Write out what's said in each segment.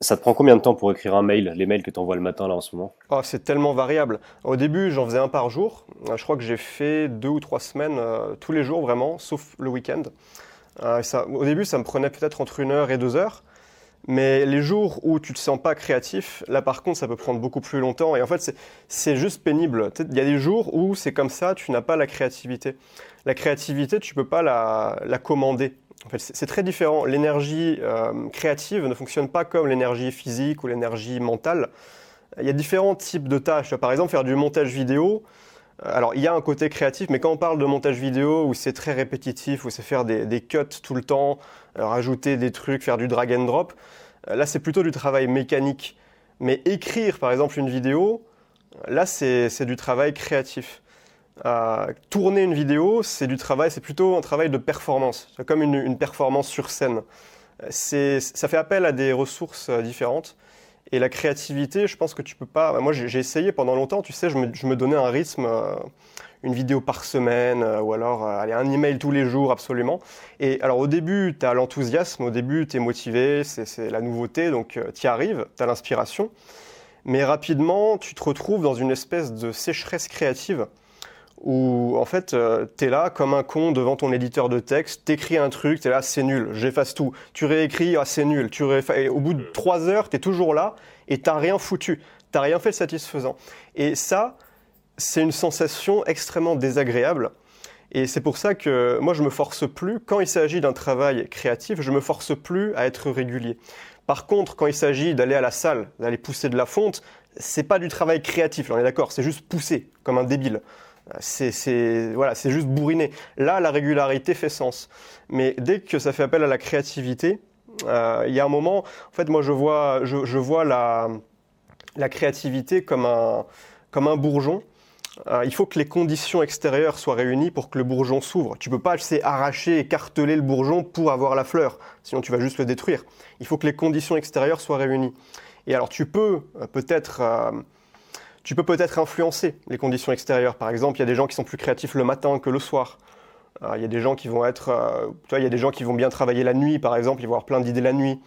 Ça te prend combien de temps pour écrire un mail, les mails que tu envoies le matin là en ce moment? Oh, c'est tellement variable. Au début, j'en faisais un par jour. Je crois que j'ai fait 2 ou 3 semaines tous les jours vraiment, sauf le week-end. Au début, ça me prenait peut-être entre 1 heure et 2 heures. Mais les jours où tu te sens pas créatif, là par contre, ça peut prendre beaucoup plus longtemps. Et en fait, c'est juste pénible. Tu sais, il y a des jours où c'est comme ça, tu n'as pas la créativité. La créativité, tu peux pas la commander. En fait, c'est très différent. L'énergie créative ne fonctionne pas comme l'énergie physique ou l'énergie mentale. Il y a différents types de tâches. Par exemple, faire du montage vidéo. Alors, il y a un côté créatif, mais quand on parle de montage vidéo où c'est très répétitif, où c'est faire des cuts tout le temps, rajouter des trucs, faire du drag and drop, là, c'est plutôt du travail mécanique. Mais écrire, par exemple, une vidéo, là, c'est du travail créatif. Tourner une vidéo, c'est plutôt un travail de performance. C'est comme une performance sur scène. Ça fait appel à des ressources différentes. Et la créativité, je pense que tu peux pas. Moi, j'ai essayé pendant longtemps, tu sais, je me donnais un rythme, une vidéo par semaine, ou alors allez, un email tous les jours, absolument. Et alors, au début, tu as l'enthousiasme, au début, tu es motivé, c'est la nouveauté, donc tu y arrives, tu as l'inspiration. Mais rapidement, tu te retrouves dans une espèce de sécheresse créative où en fait t'es là comme un con devant ton éditeur de texte, t'écris un truc, t'es là, c'est nul, j'efface tout. Tu réécris, ah, c'est nul. Et au bout de 3 heures, t'es toujours là et t'as rien foutu, t'as rien fait de satisfaisant. Et ça, c'est une sensation extrêmement désagréable. Et c'est pour ça que moi, je me force plus, quand il s'agit d'un travail créatif, je me force plus à être régulier. Par contre, quand il s'agit d'aller à la salle, d'aller pousser de la fonte, c'est pas du travail créatif, on est d'accord, c'est juste pousser, comme un débile. Voilà, c'est juste bourriner. Là, la régularité fait sens. Mais dès que ça fait appel à la créativité, il y a un moment, en fait, moi, je vois la créativité comme un bourgeon. Il faut que les conditions extérieures soient réunies pour que le bourgeon s'ouvre. Tu peux pas, arracher, écarteler le bourgeon pour avoir la fleur, sinon tu vas juste le détruire. Il faut que les conditions extérieures soient réunies. Et alors tu peux peut-être influencer les conditions extérieures. Par exemple, il y a des gens qui sont plus créatifs le matin que le soir. Il y a des gens qui vont il y a des gens qui vont bien travailler la nuit, par exemple, ils vont avoir plein d'idées la nuit.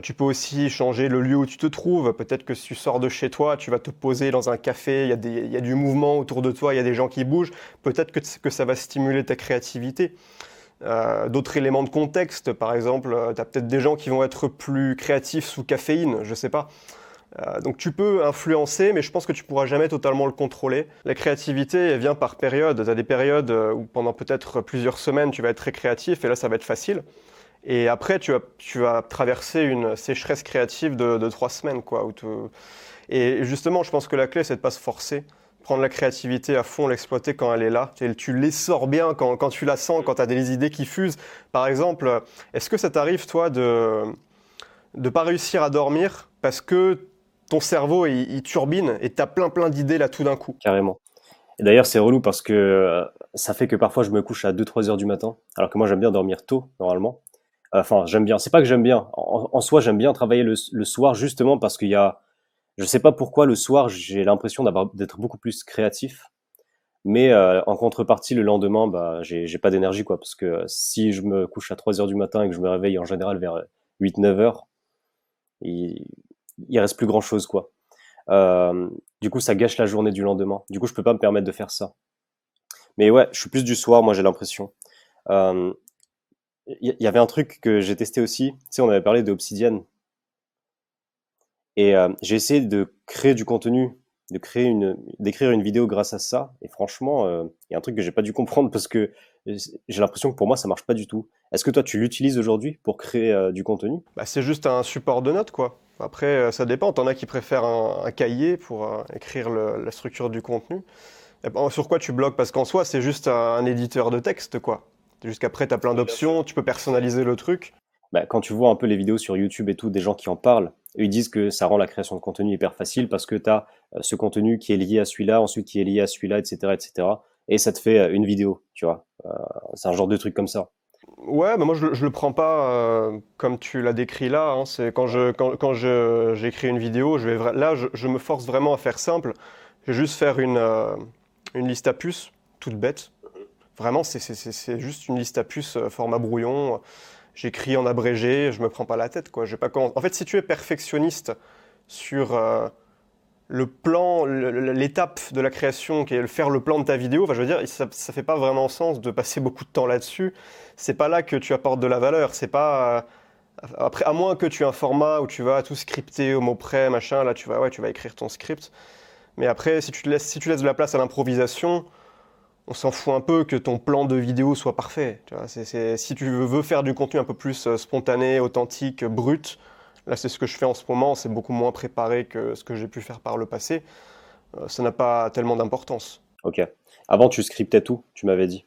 Tu peux aussi changer le lieu où tu te trouves. Peut-être que si tu sors de chez toi, tu vas te poser dans un café, il y a du mouvement autour de toi, il y a des gens qui bougent. Peut-être que ça va stimuler ta créativité. D'autres éléments de contexte, par exemple, tu as peut-être des gens qui vont être plus créatifs sous caféine, je sais pas. Donc tu peux influencer, mais je pense que tu pourras jamais totalement le contrôler. La créativité, elle vient par période. Tu as des périodes où pendant peut-être plusieurs semaines, tu vas être très créatif, et là, ça va être facile. Et après, tu vas traverser une sécheresse créative de 3 semaines, quoi. Et justement, je pense que la clé, c'est de ne pas se forcer. Prendre la créativité à fond, l'exploiter quand elle est là. Tu l'essors bien quand tu la sens, quand tu as des idées qui fusent. Par exemple, est-ce que ça t'arrive, toi, de ne pas réussir à dormir parce que ton cerveau, il turbine et tu as plein plein d'idées là tout d'un coup? Carrément. Et d'ailleurs, c'est relou parce que ça fait que parfois je me couche à 2-3 heures du matin, alors que moi j'aime bien dormir tôt, normalement. Enfin, j'aime bien. C'est pas que j'aime bien. En soi, j'aime bien travailler le soir justement parce qu'il y a, je sais pas pourquoi le soir j'ai l'impression d'être beaucoup plus créatif. Mais en contrepartie, le lendemain, bah, j'ai pas d'énergie quoi, parce que si je me couche à 3 heures du matin et que je me réveille en général vers 8-9 heures, il, il reste plus grand chose quoi. Euh, du coup, ça gâche la journée du lendemain. Du coup, je peux pas me permettre de faire ça. Mais ouais, je suis plus du soir, moi j'ai l'impression. Euh, y avait un truc que j'ai testé aussi. Tu sais, on avait parlé de Obsidian. Et j'ai essayé de créer du contenu, d'écrire une vidéo grâce à ça. Et franchement, il y a un truc que j'ai pas dû comprendre parce que j'ai l'impression que pour moi ça marche pas du tout. Est-ce que toi tu l'utilises aujourd'hui pour créer du contenu? Bah, c'est juste un support de notes, quoi. Après, ça dépend. T'en as qui préfèrent un cahier pour écrire la structure du contenu. Et bon, sur quoi tu bloques? Parce qu'en soi, c'est juste un éditeur de texte, quoi. C'est juste qu'après, tu as plein d'options, tu peux personnaliser le truc. Bah, quand tu vois un peu les vidéos sur YouTube et tout, des gens qui en parlent, ils disent que ça rend la création de contenu hyper facile parce que tu as ce contenu qui est lié à celui-là, ensuite qui est lié à celui-là, etc., etc. Et cetera. Et ça te fait une vidéo, tu vois. C'est un genre de truc comme ça. Ouais, mais moi, je le prends pas comme tu l'as décrit là, hein. C'est j'écris une vidéo, là, je me force vraiment à faire simple. Je vais juste faire une liste à puces, toute bête. Vraiment, c'est juste une liste à puces format brouillon. j'écris en abrégé, je me prends pas la tête, quoi. Je vais pas En fait, si tu es perfectionniste sur le plan, l'étape de la création, qui est faire le plan de ta vidéo, enfin, je veux dire, ça fait pas vraiment sens de passer beaucoup de temps là-dessus. C'est pas là que tu apportes de la valeur. C'est pas après, à moins que tu aies un format où tu vas tout scripter au mot près, machin, là tu vas écrire ton script. Mais après, si tu laisses de la place à l'improvisation, on s'en fout un peu que ton plan de vidéo soit parfait. Tu vois, si tu veux faire du contenu un peu plus spontané, authentique, brut, là c'est ce que je fais en ce moment, c'est beaucoup moins préparé que ce que j'ai pu faire par le passé. Ça n'a pas tellement d'importance. Ok. Avant, tu scriptais tout, tu m'avais dit.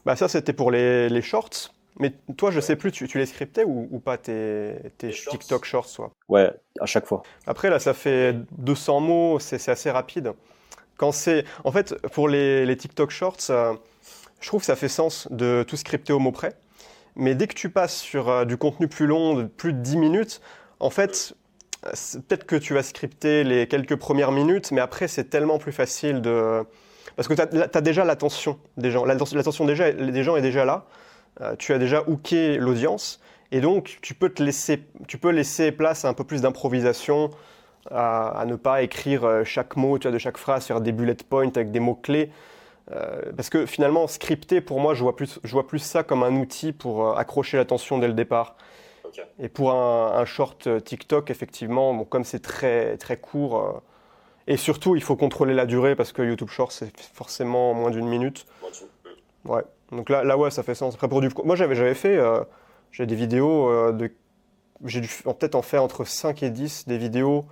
Bah ça c'était pour les shorts. Mais toi, je sais plus, tu les scriptais ou pas tes TikTok shorts, soit. Ouais, à chaque fois. Après, là, ça fait 200 mots, c'est assez rapide. En fait, pour les TikTok Shorts, je trouve que ça fait sens de tout scripter au mot près. Mais dès que tu passes sur du contenu plus long, de plus de 10 minutes, en fait, peut-être que tu vas scripter les quelques premières minutes, mais après, c'est tellement plus facile de... Parce que tu as, déjà l'attention des gens. L'attention des gens est déjà là. Tu as déjà hooké l'audience. Et donc, tu peux laisser place à un peu plus d'improvisation, à ne pas écrire chaque mot, tu vois, de chaque phrase, faire des bullet points avec des mots-clés. Parce que finalement, scripter, pour moi, je vois plus ça comme un outil pour accrocher l'attention dès le départ. Ok. Et pour un short TikTok, effectivement, bon, comme c'est très, très court, et surtout, il faut contrôler la durée parce que YouTube Short, c'est forcément moins d'une minute. Ouais. Donc là, ouais, ça fait sens. Après, moi, j'avais fait j'ai des vidéos j'ai dû peut-être en faire entre 5 et 10 des vidéos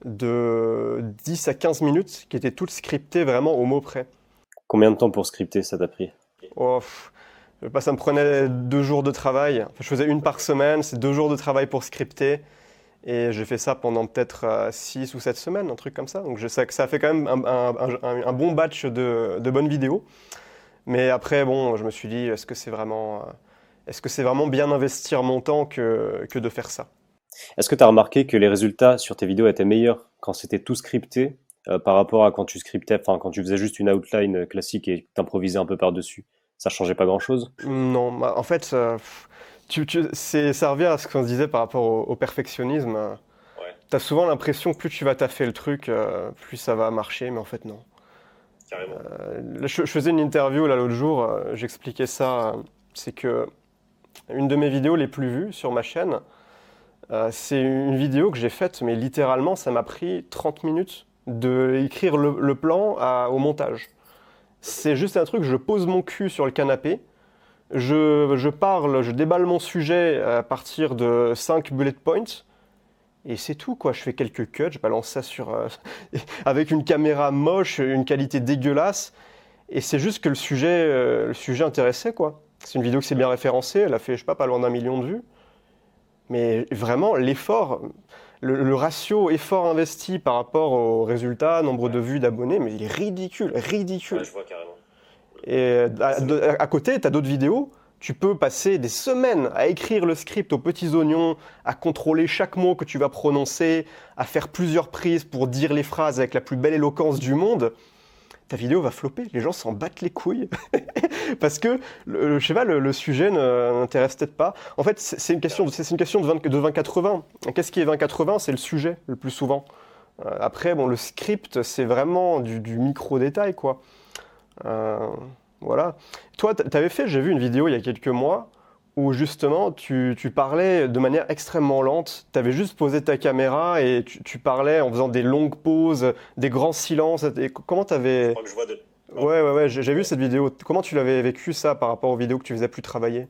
de 10 à 15 minutes qui étaient toutes scriptées vraiment au mot près. Combien de temps pour scripter ça t'a pris? Oh, ça me prenait 2 jours de travail. Enfin, je faisais une par semaine, c'est 2 jours de travail pour scripter. Et j'ai fait ça pendant peut-être 6 ou 7 semaines, un truc comme ça. Donc je sais que ça a fait quand même un bon batch de bonnes vidéos. Mais après, bon, je me suis dit, est-ce que c'est vraiment bien investir mon temps que de faire ça? Est-ce que tu as remarqué que les résultats sur tes vidéos étaient meilleurs quand c'était tout scripté par rapport à quand tu scriptais, enfin quand tu faisais juste une outline classique et t'improvisais un peu par-dessus? Ça changeait pas grand-chose? Non, en fait, ça revient à ce qu'on se disait par rapport au perfectionnisme. Ouais, T'as souvent l'impression que plus tu vas taffer le truc, plus ça va marcher, mais en fait non. carrément. Je faisais une interview là l'autre jour, j'expliquais ça. C'est que une de mes vidéos les plus vues sur ma chaîne, c'est une vidéo que j'ai faite, mais littéralement, ça m'a pris 30 minutes de écrire le plan au montage. C'est juste un truc, je pose mon cul sur le canapé, je parle, je déballe mon sujet à partir de 5 bullet points, et c'est tout, quoi. Je fais quelques cuts, je balance ça avec une caméra moche, une qualité dégueulasse, et c'est juste que le sujet intéressait, quoi. C'est une vidéo qui s'est bien référencée, elle a fait, je sais pas loin d'un million de vues. Mais vraiment, le ratio effort investi par rapport au résultat, nombre de vues, d'abonnés, mais il est ridicule, ridicule. Ouais, je vois carrément. Et à côté, tu as d'autres vidéos. Tu peux passer des semaines à écrire le script aux petits oignons, à contrôler chaque mot que tu vas prononcer, à faire plusieurs prises pour dire les phrases avec la plus belle éloquence du monde. Ta vidéo va flopper, les gens s'en battent les couilles. Parce que, je sais pas, le sujet n'intéresse peut-être pas. En fait, c'est une question, c'est une question de 20-80. Qu'est-ce qui est 20-80? C'est le sujet, le plus souvent. Après, bon, le script, c'est vraiment du micro-détail, quoi. Euh, voilà. Toi, t'avais fait, j'ai vu une vidéo il y a quelques mois où justement tu parlais de manière extrêmement lente. Tu avais juste posé ta caméra et tu parlais en faisant des longues pauses, des grands silences. Et comment t'avais... Que je vois de... Ouais, j'ai vu cette vidéo. Comment tu l'avais vécu ça par rapport aux vidéos que tu faisais plus travailler?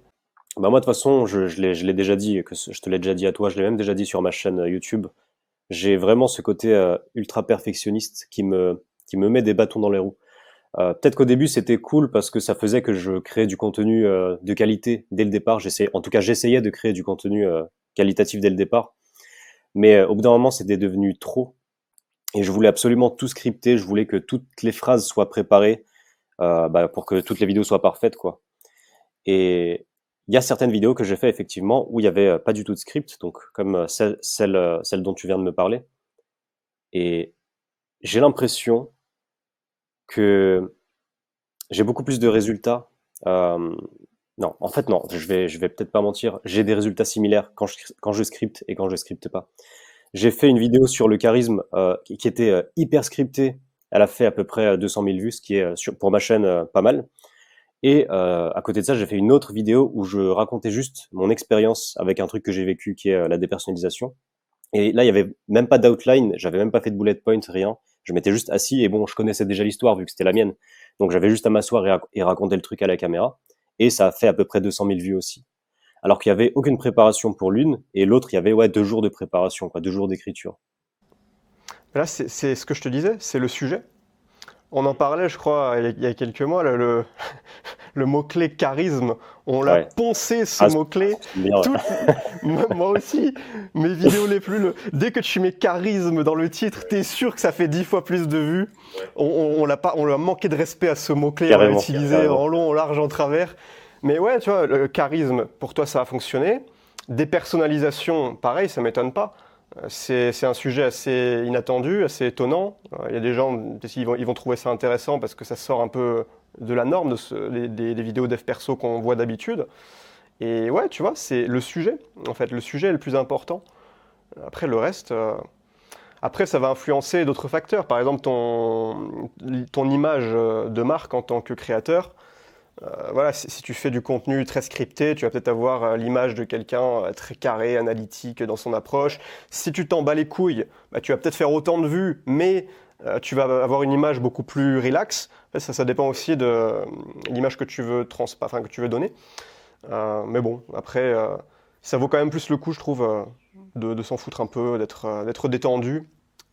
Bah moi de toute façon, je l'ai déjà dit, je te l'ai déjà dit à toi, je l'ai même déjà dit sur ma chaîne YouTube. J'ai vraiment ce côté ultra perfectionniste qui me met des bâtons dans les roues. Peut-être qu'au début c'était cool parce que ça faisait que je créais du contenu de qualité dès le départ. En tout cas, j'essayais de créer du contenu qualitatif dès le départ. Mais au bout d'un moment, c'était devenu trop. Et je voulais absolument tout scripter. Je voulais que toutes les phrases soient préparées pour que toutes les vidéos soient parfaites, quoi. Et il y a certaines vidéos que j'ai fait effectivement où il y avait pas du tout de script, donc comme celle dont tu viens de me parler. Et j'ai l'impression que j'ai beaucoup plus de résultats. Non, en fait, non, je vais peut-être pas mentir. J'ai des résultats similaires quand je scripte et quand je scripte pas. J'ai fait une vidéo sur le charisme qui était hyper scriptée. Elle a fait à peu près 200 000 vues, ce qui est pour ma chaîne pas mal. Et à côté de ça, j'ai fait une autre vidéo où je racontais juste mon expérience avec un truc que j'ai vécu, qui est la dépersonnalisation. Et là, il y avait même pas d'outline, j'avais même pas fait de bullet point, rien. Je m'étais juste assis et bon, je connaissais déjà l'histoire vu que c'était la mienne. Donc j'avais juste à m'asseoir et raconter le truc à la caméra. Et ça a fait à peu près 200 000 vues aussi. Alors qu'il y avait aucune préparation pour l'une et l'autre, il y avait ouais 2 jours de préparation, quoi, 2 jours d'écriture. Là, c'est ce que je te disais, c'est le sujet. On en parlait, je crois, il y a quelques mois, là, le mot-clé charisme. On l'a Ouais. poncé, ce Ah, mot-clé. c'est bien. Ouais. Toutes, moi aussi, mes vidéos les plus. Dès que tu mets charisme dans le titre, t'es sûr que ça fait 10 fois plus de vues. On l'a pas, on lui a manqué de respect à ce mot-clé, on l'a Carrément, utilisé carrément. en long, en large, en travers. Mais ouais, tu vois, le charisme, pour toi, ça a fonctionné. Dépersonnalisation, pareil, ça m'étonne pas. C'est un sujet assez inattendu, assez étonnant. Il y a des gens, ils vont trouver ça intéressant parce que ça sort un peu de la norme des vidéos dev perso qu'on voit d'habitude. Et ouais, tu vois, c'est le sujet. En fait, le sujet est le plus important. Après, le reste, après, ça va influencer d'autres facteurs. Par exemple, ton image de marque en tant que créateur. Voilà, si tu fais du contenu très scripté, tu vas peut-être avoir l'image de quelqu'un très carré, analytique dans son approche. Si tu t'en bats les couilles, bah, tu vas peut-être faire autant de vues, mais tu vas avoir une image beaucoup plus relax. En fait, ça dépend aussi de l'image que tu veux enfin, que tu veux donner. Mais bon, après, ça vaut quand même plus le coup, je trouve, de s'en foutre un peu, d'être détendu.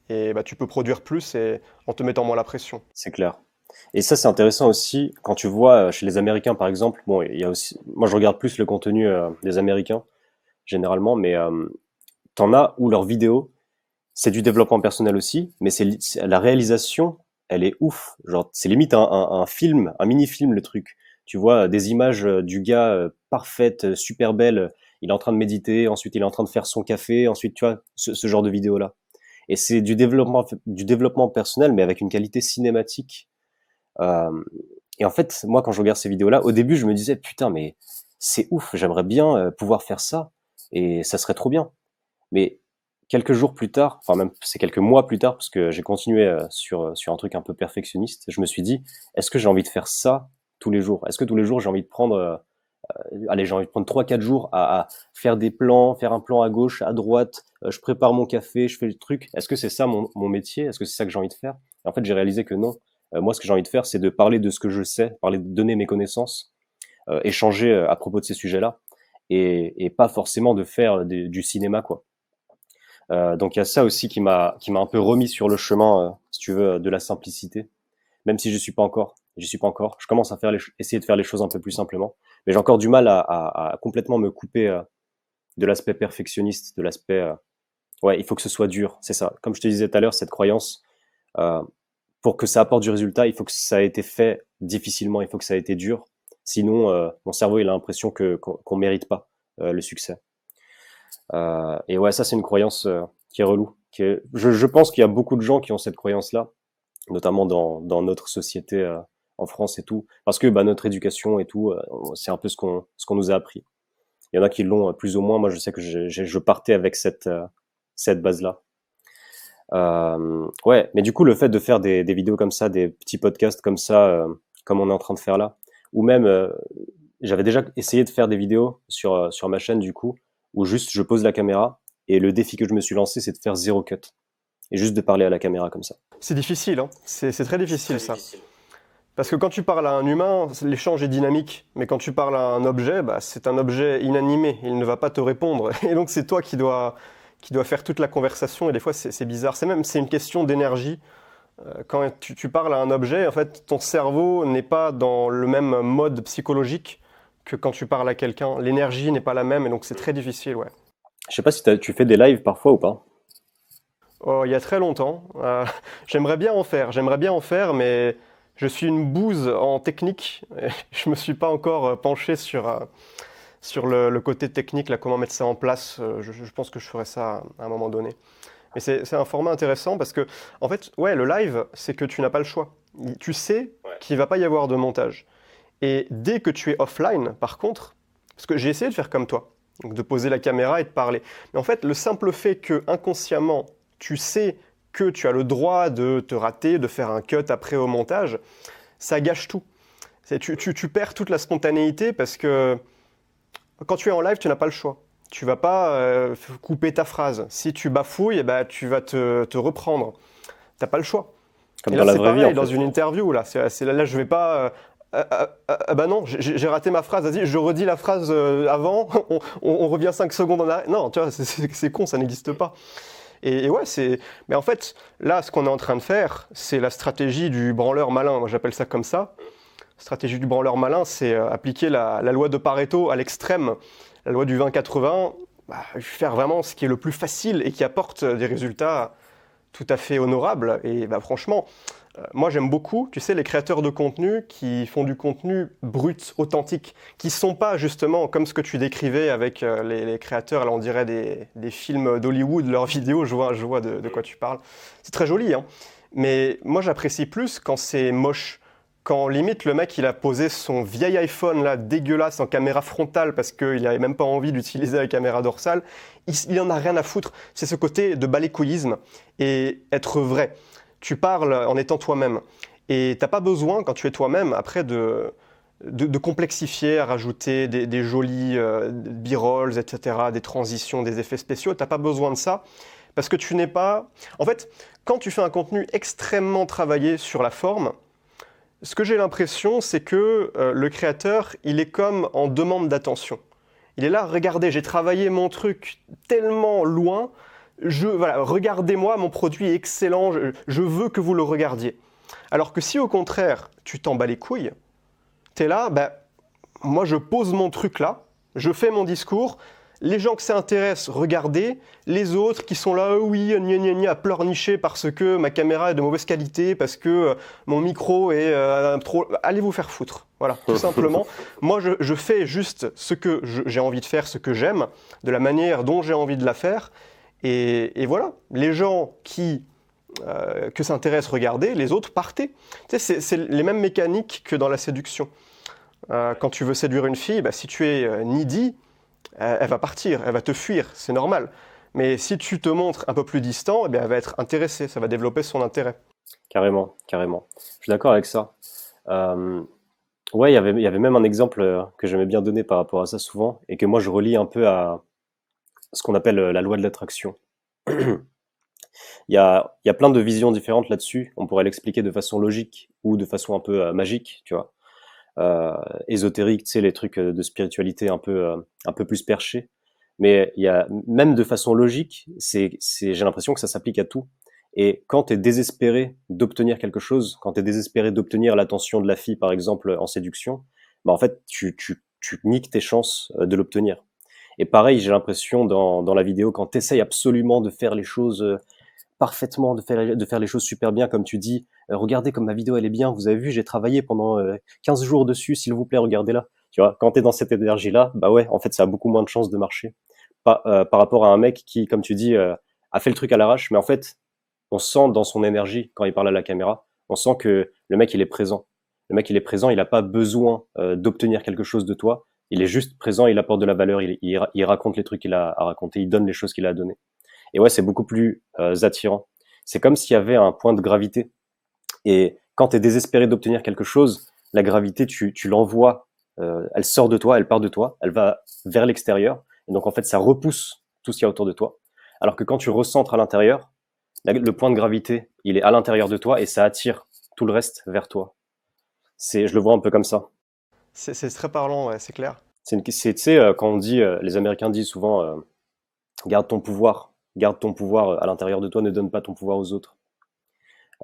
Et bah, tu peux produire plus et en te mettant moins la pression. C'est clair. Et ça, c'est intéressant aussi quand tu vois chez les Américains, par exemple. Bon, il y a aussi, moi, je regarde plus le contenu des Américains généralement, mais t'en as où leurs vidéos, c'est du développement personnel aussi, mais la réalisation, elle est ouf. Genre, c'est limite un film, un mini-film le truc. Tu vois des images du gars parfaites, super belles. Il est en train de méditer, ensuite il est en train de faire son café, ensuite tu vois ce genre de vidéo là. Et c'est du développement personnel, mais avec une qualité cinématique. Euh, et en fait, moi, quand je regarde ces vidéos-là, au début, je me disais, putain, mais c'est ouf, j'aimerais bien pouvoir faire ça, et ça serait trop bien. Mais quelques jours plus tard, enfin même c'est quelques mois plus tard, parce que j'ai continué sur un truc un peu perfectionniste, je me suis dit, est-ce que j'ai envie de faire ça tous les jours? Est-ce que tous les jours j'ai envie de prendre, allez, j'ai envie de prendre 3 4 jours à faire des plans, faire un plan à gauche, à droite, je prépare mon café, je fais le truc. Est-ce que c'est ça mon métier? Est-ce que c'est ça que j'ai envie de faire? Et en fait, j'ai réalisé que non. Moi, ce que j'ai envie de faire, c'est de parler de ce que je sais, parler de donner mes connaissances, échanger à propos de ces sujets-là, et pas forcément de faire du cinéma, quoi. Donc il y a ça aussi qui m'a un peu remis sur le chemin, si tu veux, de la simplicité. Même si j'y suis pas encore. Je commence à essayer de faire les choses un peu plus simplement, mais j'ai encore du mal à complètement me couper de l'aspect perfectionniste, de l'aspect ouais, il faut que ce soit dur, c'est ça. Comme je te disais tout à l'heure, cette croyance, euh, pour que ça apporte du résultat, il faut que ça ait été fait difficilement, il faut que ça ait été dur. Sinon, mon cerveau il a l'impression qu'on mérite pas le succès. Et ouais, ça c'est une croyance qui est relou. Je pense qu'il y a beaucoup de gens qui ont cette croyance-là, notamment dans notre société en France et tout, parce que bah, notre éducation et tout, c'est un peu ce qu'on nous a appris. Il y en a qui l'ont plus ou moins. Moi, je sais que je partais avec cette base-là. Ouais, mais du coup, le fait de faire des vidéos comme ça, des petits podcasts comme ça, comme on est en train de faire là, ou même, j'avais déjà essayé de faire des vidéos sur ma chaîne du coup, où juste je pose la caméra et le défi que je me suis lancé, c'est de faire zéro cut et juste de parler à la caméra comme ça. C'est difficile, hein. C'est très difficile ça. Parce que quand tu parles à un humain, l'échange est dynamique. Mais quand tu parles à un objet, bah, c'est un objet inanimé. Il ne va pas te répondre. Et donc c'est toi qui dois faire toute la conversation. Et des fois c'est bizarre. C'est une question d'énergie. Quand tu parles à un objet, en fait, ton cerveau n'est pas dans le même mode psychologique que quand tu parles à quelqu'un. L'énergie n'est pas la même. Et donc c'est très difficile, ouais. Je sais pas si tu fais des lives parfois ou pas. Oh, il y a très longtemps. J'aimerais bien en faire, mais je suis une bouse en technique. Et je me suis pas encore penché sur le côté technique, là, comment mettre ça en place. Je pense que je ferai ça à un moment donné. Mais c'est un format intéressant parce que, en fait, ouais, le live, c'est que tu n'as pas le choix. Tu sais Ouais. qu'il va pas y avoir de montage. Et dès que tu es offline, par contre, parce que j'ai essayé de faire comme toi, donc de poser la caméra et de parler. Mais en fait, le simple fait que inconsciemment, tu sais que tu as le droit de te rater, de faire un cut après au montage, ça gâche tout. Tu perds toute la spontanéité parce que quand tu es en live, tu n'as pas le choix. Tu vas pas couper ta phrase. Si tu bafouilles, eh ben, tu vas te reprendre. T'as pas le choix. Comme Et dans là, la c'est vraie vie, pareil en dans fait. une interview. Là, je vais pas. Bah non, j'ai raté ma phrase. Vas-y, je redis la phrase avant. On revient 5 secondes en arrière. Non, tu vois, c'est con, ça n'existe pas. Et ouais, c'est. Mais en fait, là, ce qu'on est en train de faire, c'est la stratégie du branleur malin. Moi, j'appelle ça comme ça. Stratégie du branleur malin, c'est appliquer la loi de Pareto à l'extrême, la loi du 20-80, bah, faire vraiment ce qui est le plus facile et qui apporte des résultats tout à fait honorables. Et bah, franchement, moi j'aime beaucoup, tu sais, les créateurs de contenu qui font du contenu brut, authentique, qui sont pas justement comme ce que tu décrivais avec les créateurs, là on dirait des films d'Hollywood, leurs vidéos, je vois de quoi tu parles. C'est très joli, hein. Mais moi j'apprécie plus quand c'est moche. Quand limite le mec il a posé son vieil iPhone là dégueulasse en caméra frontale parce qu'il n'avait même pas envie d'utiliser la caméra dorsale, il en a rien à foutre. C'est ce côté de balécouillisme et être vrai. Tu parles en étant toi-même. Et t'as pas besoin, quand tu es toi-même, après de complexifier, à rajouter des jolis b-rolls, etc., des transitions, des effets spéciaux. T'as pas besoin de ça parce que tu n'es pas. En fait, quand tu fais un contenu extrêmement travaillé sur la forme, ce que j'ai l'impression, c'est que le créateur, il est comme en demande d'attention. Il est là, regardez, j'ai travaillé mon truc tellement loin, voilà, regardez-moi, mon produit est excellent, je veux que vous le regardiez. Alors que si au contraire, tu t'en bats les couilles, t'es là, bah, moi je pose mon truc là, je fais mon discours, les gens que ça intéresse, regardez, les autres qui sont là, oui, gna gna gna, à pleurnicher parce que ma caméra est de mauvaise qualité, parce que mon micro est trop... Allez vous faire foutre, voilà, tout simplement. Moi, je fais juste ce que j'ai envie de faire, ce que j'aime, de la manière dont j'ai envie de la faire, et voilà. Les gens que ça intéresse, regardez, les autres, partez. Tu sais, c'est les mêmes mécaniques que dans la séduction. Quand tu veux séduire une fille, bah, si tu es needy, elle va partir, elle va te fuir, c'est normal. Mais si tu te montres un peu plus distant, eh bien, elle va être intéressée, ça va développer son intérêt. Carrément, carrément. Je suis d'accord avec ça. Euh, ouais, il y avait même un exemple que j'aimais bien donner par rapport à ça souvent, et que moi je relie un peu à ce qu'on appelle la loi de l'attraction. Il y a plein de visions différentes là-dessus. On pourrait l'expliquer de façon logique ou de façon un peu magique, tu vois. Euh, ésotérique, tu sais, les trucs de spiritualité un peu plus perchés. Mais il y a même de façon logique, j'ai l'impression que ça s'applique à tout. Et quand tu es désespéré d'obtenir quelque chose, quand tu es désespéré d'obtenir l'attention de la fille, par exemple, en séduction, bah en fait, tu niques tes chances de l'obtenir. Et pareil, j'ai l'impression dans la vidéo, quand tu essayes absolument de faire les choses parfaitement, de faire les choses super bien, comme tu dis, regardez comme ma vidéo elle est bien, vous avez vu, j'ai travaillé pendant 15 jours dessus, s'il vous plaît, regardez-la. Tu vois, quand tu es dans cette énergie-là, bah ouais, en fait, ça a beaucoup moins de chances de marcher. Par rapport à un mec qui, comme tu dis, a fait le truc à l'arrache, mais en fait, on sent dans son énergie, quand il parle à la caméra, on sent que le mec, il est présent. Le mec, il est présent, il n'a pas besoin d'obtenir quelque chose de toi, il est juste présent, il apporte de la valeur, il raconte les trucs qu'il a à raconter, il donne les choses qu'il a à donner. Et ouais, c'est beaucoup plus attirant. C'est comme s'il y avait un point de gravité. Et quand tu es désespéré d'obtenir quelque chose, la gravité, tu l'envoies, elle sort de toi, elle part de toi, elle va vers l'extérieur. Et donc en fait, ça repousse tout ce qu'il y a autour de toi. Alors que quand tu recentres à l'intérieur, le point de gravité, il est à l'intérieur de toi et ça attire tout le reste vers toi. Je le vois un peu comme ça. C'est très parlant, ouais, c'est clair. Tu sais, quand on dit, les Américains disent souvent, garde ton pouvoir à l'intérieur de toi, ne donne pas ton pouvoir aux autres.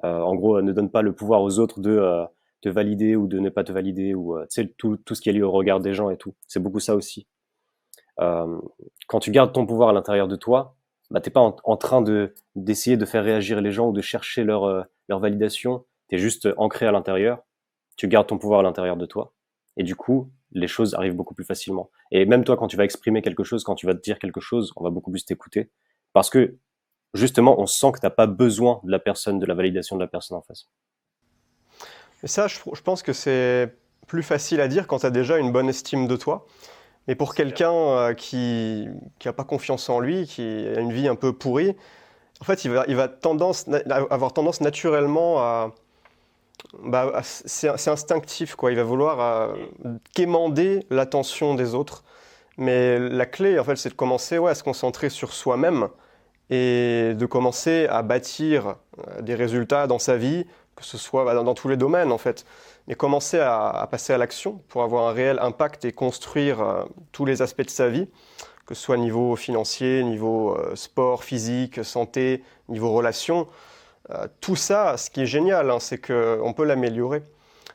En gros, ne donne pas le pouvoir aux autres de te valider ou de ne pas te valider, ou tu sais, tout ce qui est lié au regard des gens et tout. C'est beaucoup ça aussi. Euh, Quand tu gardes ton pouvoir à l'intérieur de toi, bah, t'es pas en train d'essayer de faire réagir les gens ou de chercher leur validation. T'es juste ancré à l'intérieur. Tu gardes ton pouvoir à l'intérieur de toi. Et du coup, les choses arrivent beaucoup plus facilement. Et même toi, quand tu vas exprimer quelque chose, quand tu vas te dire quelque chose, on va beaucoup plus t'écouter. Parce que, justement, on sent que t'as pas besoin de la personne, de la validation de la personne en face. Et ça, je pense que c'est plus facile à dire quand tu as déjà une bonne estime de toi. Mais pour quelqu'un qui a pas confiance en lui, qui a une vie un peu pourrie, en fait, avoir tendance naturellement c'est instinctif, quoi. Il va vouloir quémander l'attention des autres. Mais la clé, en fait, c'est de commencer à se concentrer sur soi-même et de commencer à bâtir des résultats dans sa vie, que ce soit dans tous les domaines, en fait. Mais commencer à passer à l'action pour avoir un réel impact et construire tous les aspects de sa vie, que ce soit niveau financier, niveau sport, physique, santé, niveau relations. Tout ça, ce qui est génial, hein, c'est qu'on peut l'améliorer.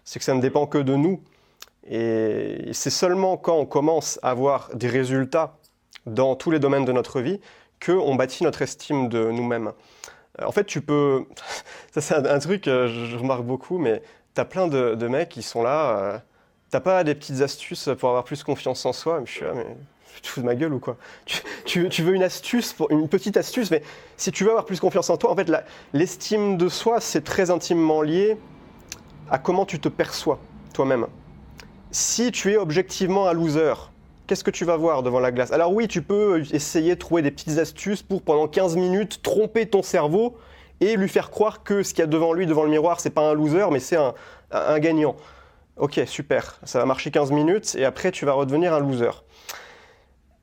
C'est que ça ne dépend que de nous. Et c'est seulement quand on commence à avoir des résultats dans tous les domaines de notre vie qu'on bâtit notre estime de nous-mêmes. En fait, tu peux... Ça, c'est un truc que je remarque beaucoup, mais t'as plein de mecs qui sont là. T'as pas des petites astuces pour avoir plus confiance en soi? Je suis là, mais tu te fous de ma gueule ou quoi? Tu veux une astuce, une petite astuce, mais si tu veux avoir plus confiance en toi, en fait, l'estime de soi, c'est très intimement lié à comment tu te perçois toi-même. Si tu es objectivement un loser, qu'est-ce que tu vas voir devant la glace? Alors oui, tu peux essayer de trouver des petites astuces pour, pendant 15 minutes, tromper ton cerveau et lui faire croire que ce qu'il y a devant lui, devant le miroir, c'est pas un loser, mais c'est un gagnant. Ok, super, ça va marcher 15 minutes et après tu vas redevenir un loser.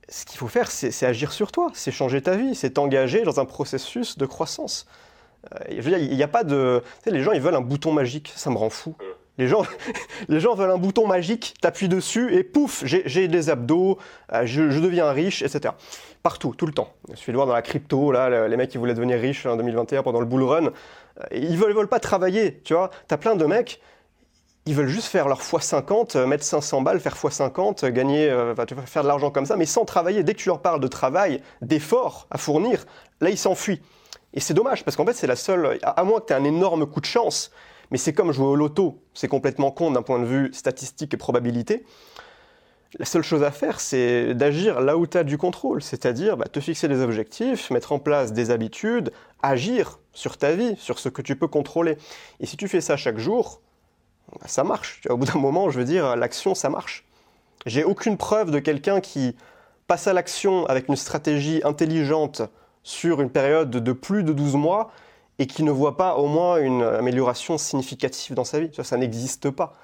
Ce qu'il faut faire, c'est agir sur toi, c'est changer ta vie, c'est t'engager dans un processus de croissance. Je veux dire, il n'y a pas de... Tu sais, les gens, ils veulent un bouton magique, ça me rend fou. Les gens, les gens veulent un bouton magique, t'appuies dessus et pouf, j'ai des abdos, je deviens riche, etc. Partout, tout le temps. Il suffit de voir dans la crypto, là, les mecs qui voulaient devenir riches en 2021 pendant le bull run, ils veulent pas travailler, tu vois. T'as plein de mecs, ils veulent juste faire leur x50, mettre 500 balles, faire x50, gagner, faire de l'argent comme ça, mais sans travailler. Dès que tu leur parles de travail, d'effort à fournir, là, ils s'enfuient. Et c'est dommage, parce qu'en fait, c'est la seule... À moins que tu aies un énorme coup de chance, mais c'est comme jouer au loto, c'est complètement con d'un point de vue statistique et probabilité. La seule chose à faire, c'est d'agir là où tu as du contrôle, c'est-à-dire te fixer des objectifs, mettre en place des habitudes, agir sur ta vie, sur ce que tu peux contrôler. Et si tu fais ça chaque jour, ça marche. Au bout d'un moment, je veux dire, l'action, ça marche. J'ai aucune preuve de quelqu'un qui passe à l'action avec une stratégie intelligente sur une période de plus de 12 mois et qui ne voit pas au moins une amélioration significative dans sa vie. Ça n'existe pas.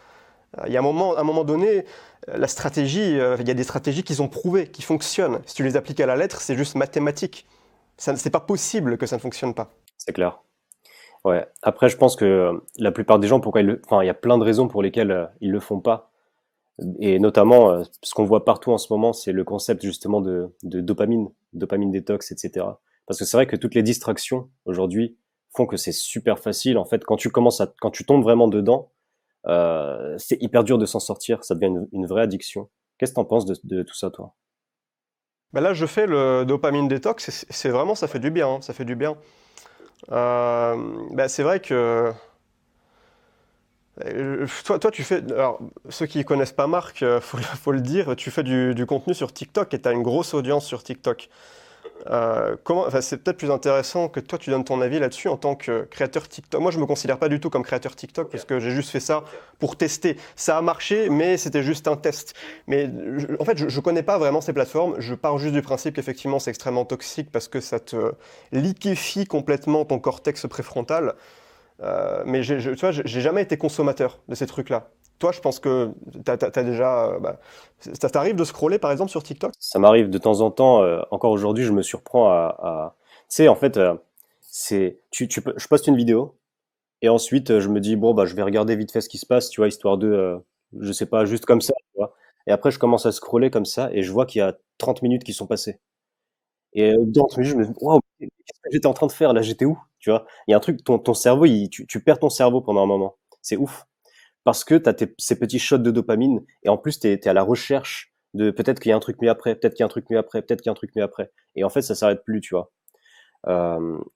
Il y a un moment donné, la stratégie, il y a des stratégies qui sont prouvées, qui fonctionnent. Si tu les appliques à la lettre, c'est juste mathématique. C'est pas possible que ça ne fonctionne pas. C'est clair. Ouais. Après, je pense que la plupart des gens, enfin, il y a plein de raisons pour lesquelles ils le font pas. Et notamment, ce qu'on voit partout en ce moment, c'est le concept justement de dopamine détox, etc. Parce que c'est vrai que toutes les distractions aujourd'hui font que c'est super facile. En fait, quand tu tombes vraiment dedans, c'est hyper dur de s'en sortir. Ça devient une vraie addiction. Qu'est-ce que t'en penses de tout ça, toi? Là, je fais le dopamine détox, c'est vraiment, ça fait du bien, hein, ça fait du bien. C'est vrai que toi, tu fais. Alors, ceux qui connaissent pas Marc, faut le dire, tu fais du contenu sur TikTok et tu as une grosse audience sur TikTok. C'est peut-être plus intéressant que toi tu donnes ton avis là-dessus en tant que créateur TikTok. Moi je me considère pas du tout comme créateur TikTok parce que j'ai juste fait ça pour tester. Ça a marché mais c'était juste un test. Mais en fait je connais pas vraiment ces plateformes. Je pars juste du principe qu'effectivement c'est extrêmement toxique parce que ça te liquéfie complètement ton cortex préfrontal. Mais tu vois, j'ai jamais été consommateur de ces trucs-là. Toi, je pense que t'as déjà. Ça t'arrive de scroller par exemple sur TikTok? Ça m'arrive de temps en temps. Encore aujourd'hui, je me surprends Tu sais, en fait, je poste une vidéo et ensuite je me dis bon bah je vais regarder vite fait ce qui se passe, tu vois, histoire je sais pas, juste comme ça, tu vois. Et après, je commence à scroller comme ça et je vois qu'il y a 30 minutes qui sont passées. Et au bout de 30 minutes, je me dis waouh, qu'est-ce que j'étais en train de faire là? J'étais où? Tu vois? Il y a un truc, ton cerveau, tu perds ton cerveau pendant un moment. C'est ouf. Parce que tu as ces petits shots de dopamine et en plus tu es à la recherche de peut-être qu'il y a un truc mieux après, peut-être qu'il y a un truc mieux après, peut-être qu'il y a un truc mieux après. Et en fait, ça s'arrête plus, tu vois.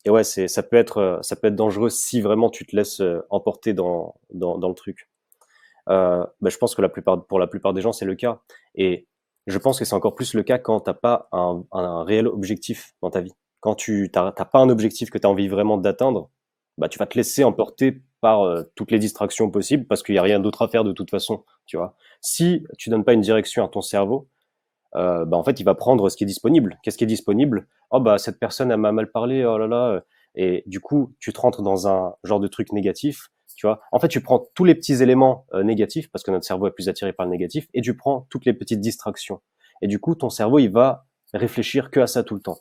Et ouais, ça peut être dangereux si vraiment tu te laisses emporter dans le truc. Je pense que pour la plupart des gens, c'est le cas. Et je pense que c'est encore plus le cas quand t'as pas un réel objectif dans ta vie. Quand t'as pas un objectif que tu as envie vraiment d'atteindre, tu vas te laisser emporter par toutes les distractions possibles parce qu'il y a rien d'autre à faire de toute façon. tu vois. Si tu donnes pas une direction à ton cerveau, bah en fait, il va prendre ce qui est disponible. Qu'est-ce qui est disponible? Oh bah cette personne elle m'a mal parlé, oh là là. Et du coup, tu te rentres dans un genre de truc négatif, tu vois. En fait, tu prends tous les petits éléments négatifs parce que notre cerveau est plus attiré par le négatif, et tu prends toutes les petites distractions. Et du coup, ton cerveau il va réfléchir que à ça tout le temps.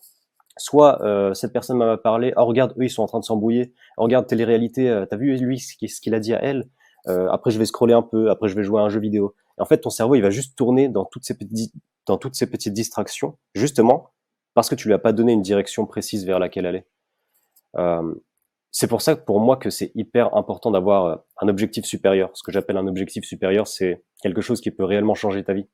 Soit cette personne m'a parlé, oh regarde, eux ils sont en train de s'embrouiller, oh, regarde télé-réalité, t'as vu lui ce qu'il a dit à elle. Après je vais scroller un peu, après je vais jouer à un jeu vidéo. Et en fait ton cerveau il va juste tourner dans toutes ces petites distractions, justement parce que tu lui as pas donné une direction précise vers laquelle aller. Euh, c'est pour ça que pour moi que c'est hyper important d'avoir un objectif supérieur. Ce que j'appelle un objectif supérieur, c'est quelque chose qui peut réellement changer ta vie.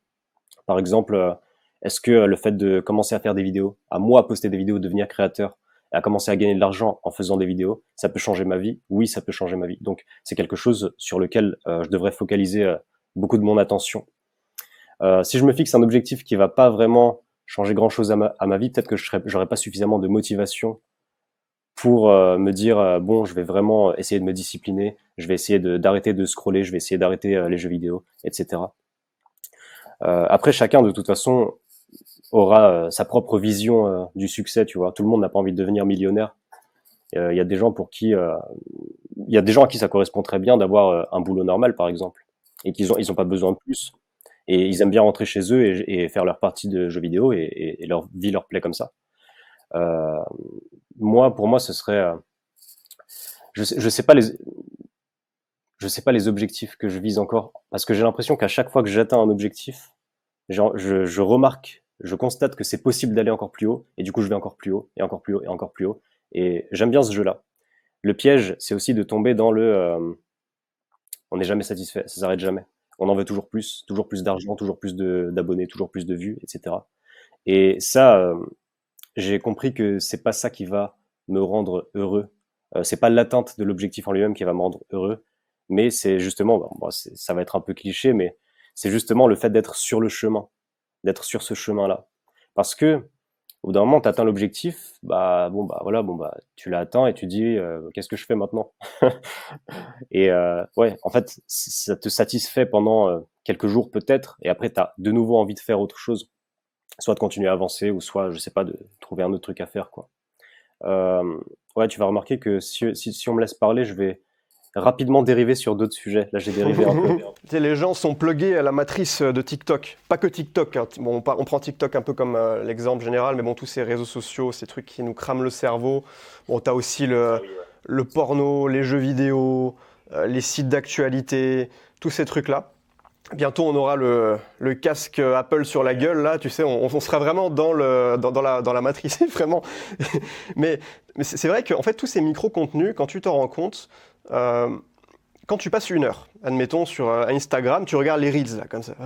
Par exemple, est-ce que le fait de commencer à faire des vidéos, à moi poster des vidéos, devenir créateur, et à commencer à gagner de l'argent en faisant des vidéos, ça peut changer ma vie? Oui, ça peut changer ma vie. Donc c'est quelque chose sur lequel je devrais focaliser beaucoup de mon attention. Si je me fixe un objectif qui va pas vraiment changer grand-chose à ma vie, peut-être que j'aurais pas suffisamment de motivation pour me dire bon, je vais vraiment essayer de me discipliner, je vais essayer d'arrêter de scroller, je vais essayer d'arrêter les jeux vidéo, etc. Après, chacun de toute façon aura sa propre vision du succès, tu vois. Tout le monde n'a pas envie de devenir millionnaire. Il y a des gens pour qui, il y a des gens à qui ça correspond très bien d'avoir un boulot normal, par exemple, et ils ont pas besoin de plus. Et ils aiment bien rentrer chez eux et faire leur partie de jeux vidéo et leur vie leur plaît comme ça. Euh, Moi, pour moi, ce serait, je sais pas je sais pas les objectifs que je vise encore, parce que j'ai l'impression qu'à chaque fois que j'atteins un objectif, je remarque, je constate que c'est possible d'aller encore plus haut, et du coup je vais encore plus haut, et encore plus haut, et encore plus haut. Et j'aime bien ce jeu-là. Le piège, c'est aussi de tomber dans on n'est jamais satisfait, ça s'arrête jamais. On en veut toujours plus d'argent, toujours plus d'abonnés, toujours plus de vues, etc. Et ça, j'ai compris que c'est pas ça qui va me rendre heureux. C'est pas l'atteinte de l'objectif en lui-même qui va me rendre heureux, mais c'est justement, bon, ça va être un peu cliché, mais c'est justement le fait d'être sur le chemin, d'être sur ce chemin-là. Parce que au bout d'un moment, tu atteins l'objectif, bah bon bah voilà, bon bah tu l'as atteint et tu dis qu'est-ce que je fais maintenant? Et ouais, en fait, ça te satisfait pendant quelques jours peut-être, et après tu as de nouveau envie de faire autre chose, soit de continuer à avancer, ou soit je sais pas, de trouver un autre truc à faire quoi. Ouais, tu vas remarquer que si on me laisse parler, je vais rapidement dériver sur d'autres sujets. Là, j'ai dérivé un peu. Tu sais, les gens sont plugués à la matrice de TikTok. Pas que TikTok, hein. Bon, on prend TikTok un peu comme l'exemple général, mais bon, tous ces réseaux sociaux, ces trucs qui nous crament le cerveau. Bon, tu as aussi le porno, les jeux vidéo, les sites d'actualité, tous ces trucs-là. Bientôt, on aura le casque Apple sur la gueule, là, tu sais, on sera vraiment dans la matrice, vraiment. Mais c'est vrai qu'en fait, tous ces micro-contenus, quand tu t'en rends compte, euh, quand tu passes une heure, admettons, sur Instagram, tu regardes les Reels, là, comme ça.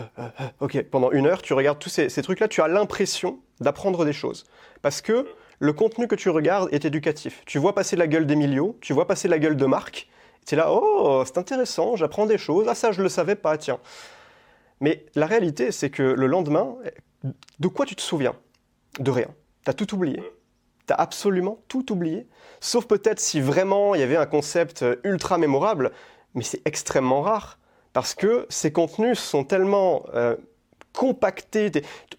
Ok, pendant une heure, tu regardes tous ces trucs-là, tu as l'impression d'apprendre des choses. Parce que le contenu que tu regardes est éducatif. Tu vois passer la gueule d'Emilio, tu vois passer la gueule de Marc, tu es là, oh, c'est intéressant, j'apprends des choses, ah ça, je le savais pas, tiens. Mais la réalité, c'est que le lendemain, de quoi tu te souviens? De rien. T'as tout oublié. T'as absolument tout oublié. Sauf peut-être si vraiment il y avait un concept ultra mémorable, mais c'est extrêmement rare. Parce que ces contenus sont tellement compactés.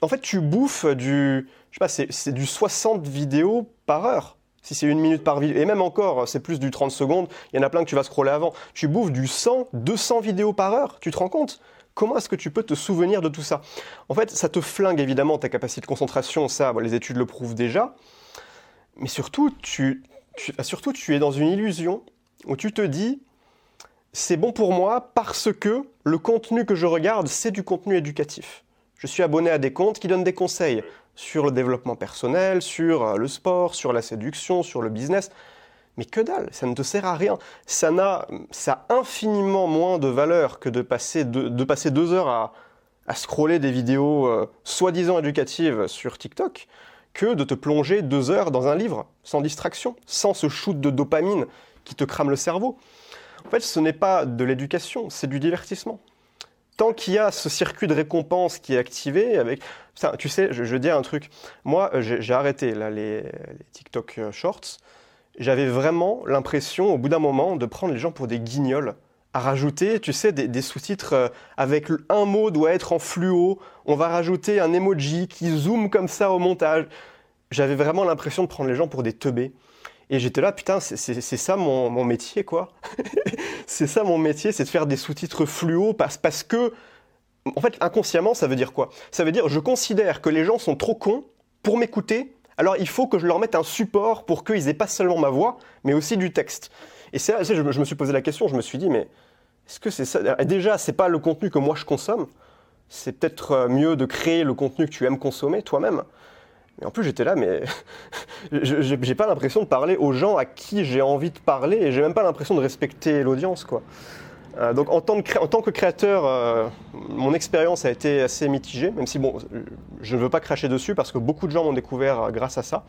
En fait, tu bouffes je sais pas, c'est du 60 vidéos par heure. Si c'est une minute par vidéo, et même encore, c'est plus du 30 secondes, il y en a plein que tu vas scroller avant. Tu bouffes du 100, 200 vidéos par heure, tu te rends compte? Comment est-ce que tu peux te souvenir de tout ça? En fait, ça te flingue évidemment ta capacité de concentration, ça, les études le prouvent déjà. Mais surtout, tu es dans une illusion où tu te dis, c'est bon pour moi parce que le contenu que je regarde, c'est du contenu éducatif. Je suis abonné à des comptes qui donnent des conseils sur le développement personnel, sur le sport, sur la séduction, sur le business. Mais que dalle, ça ne te sert à rien. Ça a infiniment moins de valeur que de passer 2 heures à scroller des vidéos soi-disant éducatives sur TikTok que de te plonger 2 heures dans un livre, sans distraction, sans ce shoot de dopamine qui te crame le cerveau. En fait, ce n'est pas de l'éducation, c'est du divertissement. Tant qu'il y a ce circuit de récompense qui est activé, Putain, tu sais, je dis un truc. Moi, j'ai arrêté là, les TikTok Shorts. J'avais vraiment l'impression, au bout d'un moment, de prendre les gens pour des guignols à rajouter, tu sais, des sous-titres avec un mot doit être en fluo. On va rajouter un emoji qui zoome comme ça au montage. J'avais vraiment l'impression de prendre les gens pour des teubés. Et j'étais là, putain, c'est ça mon métier, quoi. C'est ça mon métier, c'est de faire des sous-titres fluo parce que, en fait, inconsciemment, ça veut dire quoi? Ça veut dire, je considère que les gens sont trop cons pour m'écouter, alors il faut que je leur mette un support pour qu'ils aient pas seulement ma voix, mais aussi du texte. Et je me suis posé la question, je me suis dit, mais est-ce que c'est ça? Déjà, c'est pas le contenu que moi je consomme, c'est peut-être mieux de créer le contenu que tu aimes consommer toi-même. Mais en plus, j'étais là, mais j'ai pas l'impression de parler aux gens à qui j'ai envie de parler et j'ai même pas l'impression de respecter l'audience, quoi. Donc en tant que créateur, mon expérience a été assez mitigée, même si bon, je ne veux pas cracher dessus parce que beaucoup de gens m'ont découvert grâce à ça.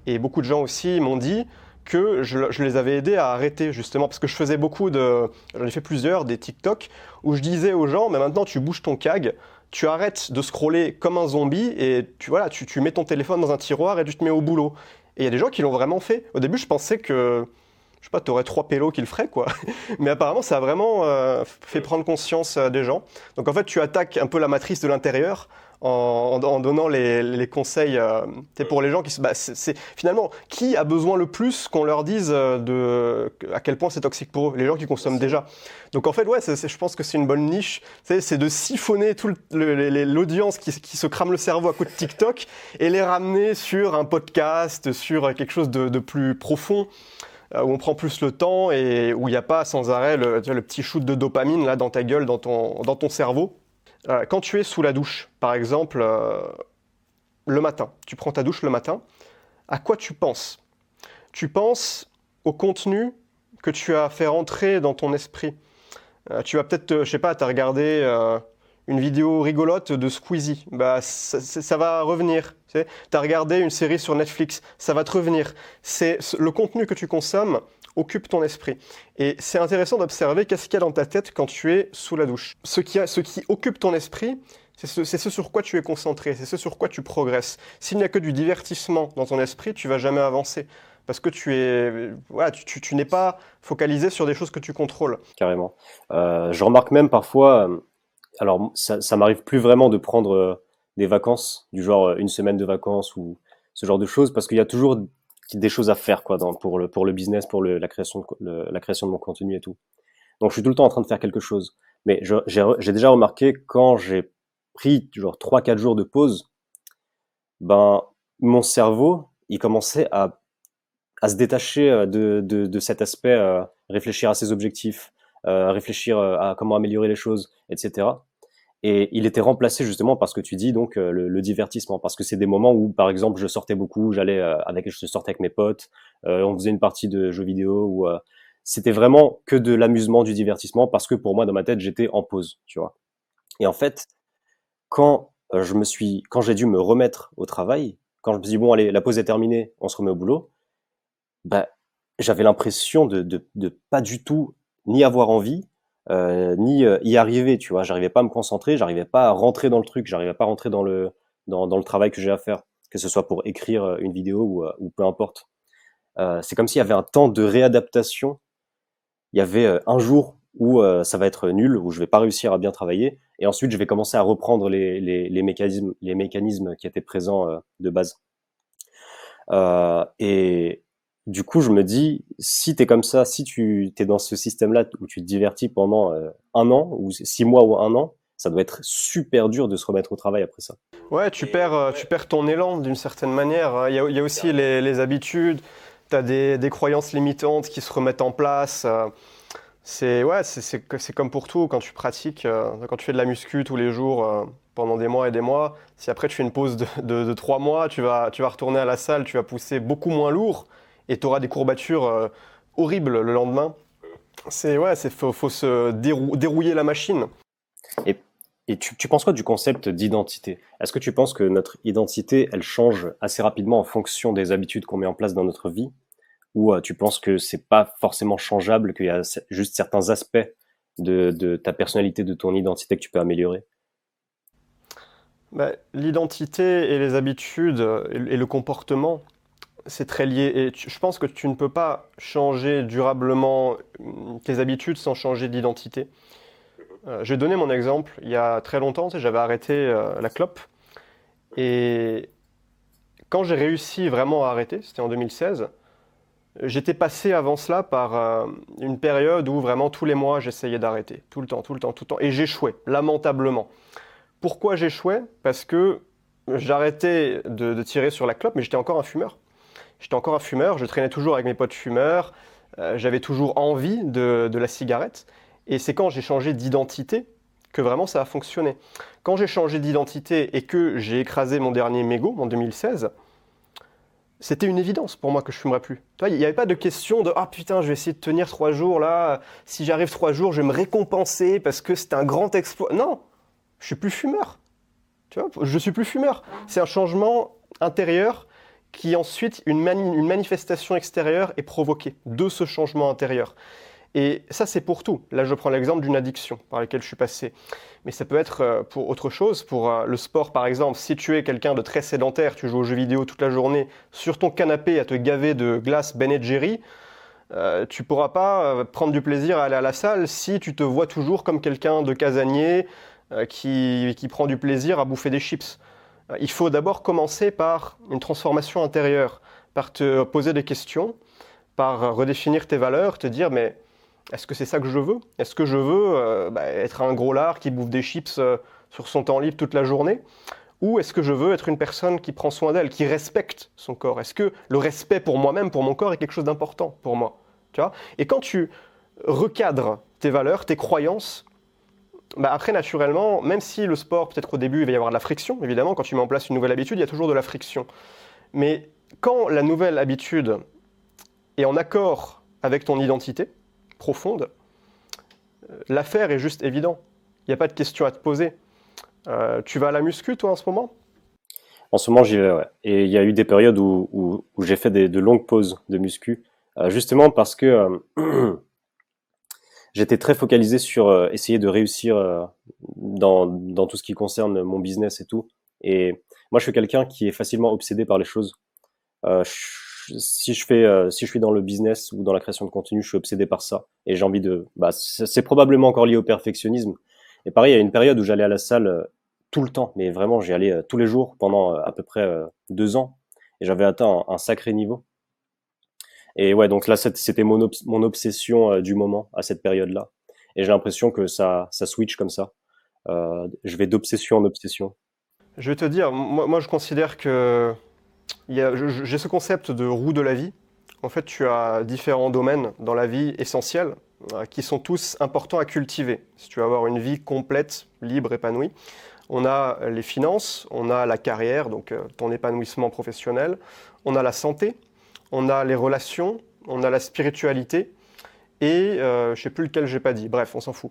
Et beaucoup de gens aussi m'ont dit que je les avais aidés à arrêter justement, parce que je faisais j'en ai fait plusieurs, des TikTok, où je disais aux gens, mais maintenant tu bouges ton CAG, tu arrêtes de scroller comme un zombie et voilà, tu mets ton téléphone dans un tiroir et tu te mets au boulot. Et il y a des gens qui l'ont vraiment fait. Au début, je pensais que je sais pas, t'aurais 3 pélos qui le feraient, quoi. Mais apparemment, ça a vraiment fait prendre conscience des gens. Donc en fait, tu attaques un peu la matrice de l'intérieur en donnant les conseils pour les gens qui finalement, qui a besoin le plus qu'on leur dise à quel point c'est toxique pour eux? Les gens qui consomment déjà. Donc en fait, ouais, je pense que c'est une bonne niche. C'est de siphonner toute l'audience qui se crame le cerveau à coup de TikTok et les ramener sur un podcast, sur quelque chose de plus profond, où on prend plus le temps et où il n'y a pas sans arrêt le petit shoot de dopamine là dans ta gueule, dans ton cerveau. Quand tu es sous la douche, par exemple, le matin, tu prends ta douche le matin, à quoi tu penses? Tu penses au contenu que tu as fait rentrer dans ton esprit. Tu vas peut-être, je sais pas, tu as regardé une vidéo rigolote de Squeezie, bah, ça va revenir. Tu as regardé une série sur Netflix, ça va te revenir. Le contenu que tu consommes occupe ton esprit. Et c'est intéressant d'observer qu'est-ce qu'il y a dans ta tête quand tu es sous la douche. Ce qui occupe ton esprit, c'est ce sur quoi tu es concentré, c'est ce sur quoi tu progresses. S'il n'y a que du divertissement dans ton esprit, tu vas jamais avancer. Parce que voilà, tu n'es pas focalisé sur des choses que tu contrôles. Carrément. Je remarque même parfois, alors ça m'arrive plus vraiment de prendre des vacances, du genre une semaine de vacances ou ce genre de choses, parce qu'il y a toujours des choses à faire quoi, pour le business, pour la création la création de mon contenu et tout. Donc je suis tout le temps en train de faire quelque chose. Mais j'ai déjà remarqué quand j'ai pris genre 3-4 jours de pause, ben mon cerveau il commençait à se détacher de cet aspect, réfléchir à ses objectifs, réfléchir à comment améliorer les choses, etc. Et il était remplacé justement par ce que tu dis, donc le divertissement, parce que c'est des moments où, par exemple, je sortais beaucoup, je sortais avec mes potes, on faisait une partie de jeux vidéo, ou c'était vraiment que de l'amusement, du divertissement, parce que pour moi, dans ma tête, j'étais en pause, tu vois. Et en fait, quand j'ai dû me remettre au travail, quand je me suis dit bon, allez, la pause est terminée, on se remet au boulot, bah, j'avais l'impression de pas du tout ni avoir envie, ni y arriver, tu vois. J'arrivais pas à me concentrer, j'arrivais pas à rentrer dans le truc, j'arrivais pas à rentrer dans le travail que j'ai à faire, que ce soit pour écrire une vidéo ou peu importe. C'est comme s'il y avait un temps de réadaptation. Il y avait un jour où ça va être nul, où je vais pas réussir à bien travailler, et ensuite je vais commencer à reprendre les mécanismes qui étaient présents de base. Et du coup, je me dis, si t'es comme ça, si tu t'es dans ce système-là où tu te divertis pendant 1 an, ou 6 mois ou 1 an, ça doit être super dur de se remettre au travail après ça. Ouais, tu perds ton élan d'une certaine manière. Il y a aussi les habitudes, tu as des croyances limitantes qui se remettent en place. C'est comme pour tout, quand tu pratiques, quand tu fais de la muscu tous les jours pendant des mois et des mois, si après tu fais une pause de 3 mois, tu vas retourner à la salle, tu vas pousser beaucoup moins lourd et tu auras des courbatures horribles le lendemain. Faut se dérouiller la machine. Et, et tu penses quoi du concept d'identité? Est-ce que tu penses que notre identité, elle change assez rapidement en fonction des habitudes qu'on met en place dans notre vie? Ou tu penses que c'est pas forcément changeable, qu'il y a juste certains aspects de ta personnalité, de ton identité que tu peux améliorer? Bah, l'identité et les habitudes et le comportement, C'est très lié et je pense que tu ne peux pas changer durablement tes habitudes sans changer d'identité. Je vais donner mon exemple. Il y a très longtemps, tu sais, j'avais arrêté la clope et quand j'ai réussi vraiment à arrêter, c'était en 2016, j'étais passé avant cela par une période où vraiment tous les mois j'essayais d'arrêter, tout le temps, tout le temps, tout le temps, et j'échouais, lamentablement. Pourquoi j'échouais? Parce que j'arrêtais de tirer sur la clope, mais j'étais encore un fumeur. J'étais encore un fumeur, je traînais toujours avec mes potes fumeurs, j'avais toujours envie de la cigarette. Et c'est quand j'ai changé d'identité que vraiment ça a fonctionné. Quand j'ai changé d'identité et que j'ai écrasé mon dernier mégot en 2016, c'était une évidence pour moi que je fumerais plus. Tu vois, il n'y avait pas de question de « Ah putain, je vais essayer de tenir 3 jours là, si j'arrive 3 jours, je vais me récompenser parce que c'est un grand exploit. » Non, je suis plus fumeur. Tu vois, je suis plus fumeur. C'est un changement intérieur qui ensuite, une manifestation extérieure est provoquée de ce changement intérieur. Et ça, c'est pour tout. Là, je prends l'exemple d'une addiction par laquelle je suis passé. Mais ça peut être pour autre chose, pour le sport par exemple. Si tu es quelqu'un de très sédentaire, tu joues aux jeux vidéo toute la journée, sur ton canapé à te gaver de glace Ben & Jerry, tu pourras pas prendre du plaisir à aller à la salle si tu te vois toujours comme quelqu'un de casanier qui prend du plaisir à bouffer des chips. Il faut d'abord commencer par une transformation intérieure, par te poser des questions, par redéfinir tes valeurs, te dire mais est-ce que c'est ça que je veux? Est-ce que je veux être un gros lard qui bouffe des chips sur son temps libre toute la journée? Ou est-ce que je veux être une personne qui prend soin d'elle, qui respecte son corps? Est-ce que le respect pour moi-même, pour mon corps, est quelque chose d'important pour moi? Tu vois? Et quand tu recadres tes valeurs, tes croyances, après, naturellement, même si le sport, peut-être au début, il va y avoir de la friction, évidemment, quand tu mets en place une nouvelle habitude, il y a toujours de la friction. Mais quand la nouvelle habitude est en accord avec ton identité profonde, l'affaire est juste évidente. Il n'y a pas de question à te poser. Tu vas à la muscu, toi, en ce moment? En ce moment, j'y vais, ouais. Et il y a eu des périodes où j'ai fait de longues pauses de muscu, justement parce que j'étais très focalisé sur essayer de réussir dans tout ce qui concerne mon business et tout. Et moi, je suis quelqu'un qui est facilement obsédé par les choses. Si je suis dans le business ou dans la création de contenu, je suis obsédé par ça. Et j'ai envie de... Bah, c'est probablement encore lié au perfectionnisme. Et pareil, il y a une période où j'allais à la salle tout le temps. Mais vraiment, j'y allais tous les jours pendant à peu près 2 ans. Et j'avais atteint un sacré niveau. Et ouais, donc là, c'était mon obsession du moment à cette période-là. Et j'ai l'impression que ça switch comme ça. Je vais d'obsession en obsession. Je vais te dire, moi je considère que j'ai ce concept de roue de la vie. En fait, tu as différents domaines dans la vie essentiels qui sont tous importants à cultiver. Si tu veux avoir une vie complète, libre, épanouie, on a les finances, on a la carrière, donc ton épanouissement professionnel, on a la santé, on a les relations, on a la spiritualité et je ne sais plus lequel j'ai pas dit. Bref, on s'en fout.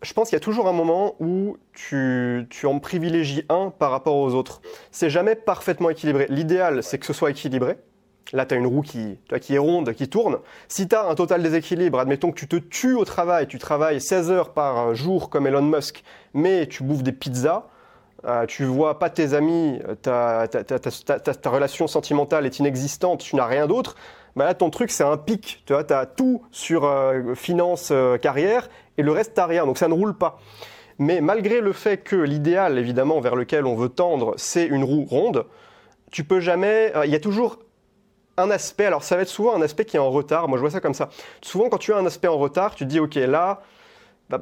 Je pense qu'il y a toujours un moment où tu en privilégies un par rapport aux autres. C'est jamais parfaitement équilibré. L'idéal, c'est que ce soit équilibré. Là, tu as une roue qui est ronde, qui tourne. Si tu as un total déséquilibre, admettons que tu te tues au travail, tu travailles 16 heures par jour comme Elon Musk, mais tu bouffes des pizzas, tu vois pas tes amis, ta relation sentimentale est inexistante, tu n'as rien d'autre, bah là ton truc c'est un pic, tu vois, as tout sur finance, carrière, et le reste t'as rien, donc ça ne roule pas. Mais malgré le fait que l'idéal évidemment vers lequel on veut tendre c'est une roue ronde, tu peux jamais, il y a toujours un aspect, alors ça va être souvent un aspect qui est en retard, moi je vois ça comme ça. Souvent quand tu as un aspect en retard, tu te dis ok là,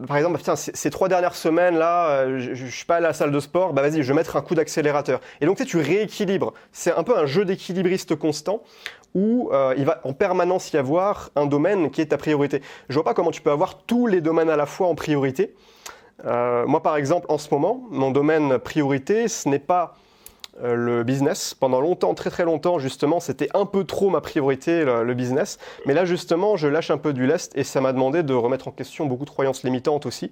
par exemple, putain, ces 3 dernières semaines là, je suis pas allé à la salle de sport, bah vas-y, je vais mettre un coup d'accélérateur. Et donc tu rééquilibres. C'est un peu un jeu d'équilibriste constant où il va en permanence y avoir un domaine qui est ta priorité. Je vois pas comment tu peux avoir tous les domaines à la fois en priorité. Moi par exemple, en ce moment, mon domaine priorité, ce n'est pas le business. Pendant longtemps, très très longtemps, justement, c'était un peu trop ma priorité, le business. Mais là, justement, je lâche un peu du lest et ça m'a demandé de remettre en question beaucoup de croyances limitantes aussi.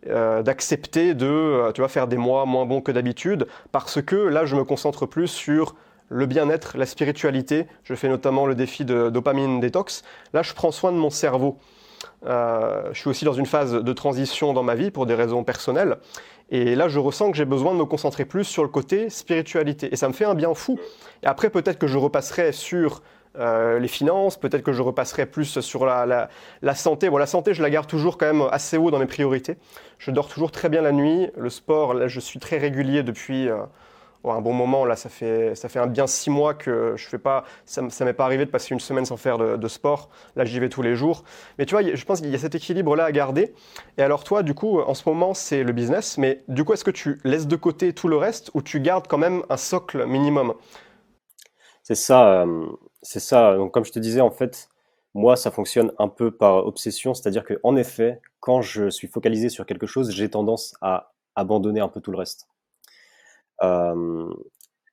D'accepter de tu vois, faire des mois moins bons que d'habitude parce que là, je me concentre plus sur le bien-être, la spiritualité. Je fais notamment le défi de dopamine détox. Là, je prends soin de mon cerveau. Je suis aussi dans une phase de transition dans ma vie pour des raisons personnelles. Et là, je ressens que j'ai besoin de me concentrer plus sur le côté spiritualité. Et ça me fait un bien fou. Et après, peut-être que je repasserai sur les finances, peut-être que je repasserai plus sur la santé. Bon, la santé, je la garde toujours quand même assez haut dans mes priorités. Je dors toujours très bien la nuit. Le sport, là, je suis très régulier depuis un bon moment. Là, ça fait un bien 6 mois que je fais pas. Ça m'est pas arrivé de passer une semaine sans faire de sport. Là, j'y vais tous les jours. Mais tu vois, je pense qu'il y a cet équilibre-là à garder. Et alors toi, du coup, en ce moment, c'est le business. Mais du coup, est-ce que tu laisses de côté tout le reste ou tu gardes quand même un socle minimum? C'est ça, c'est ça. Donc, comme je te disais, en fait, moi, ça fonctionne un peu par obsession, c'est-à-dire que, en effet, quand je suis focalisé sur quelque chose, j'ai tendance à abandonner un peu tout le reste. Euh,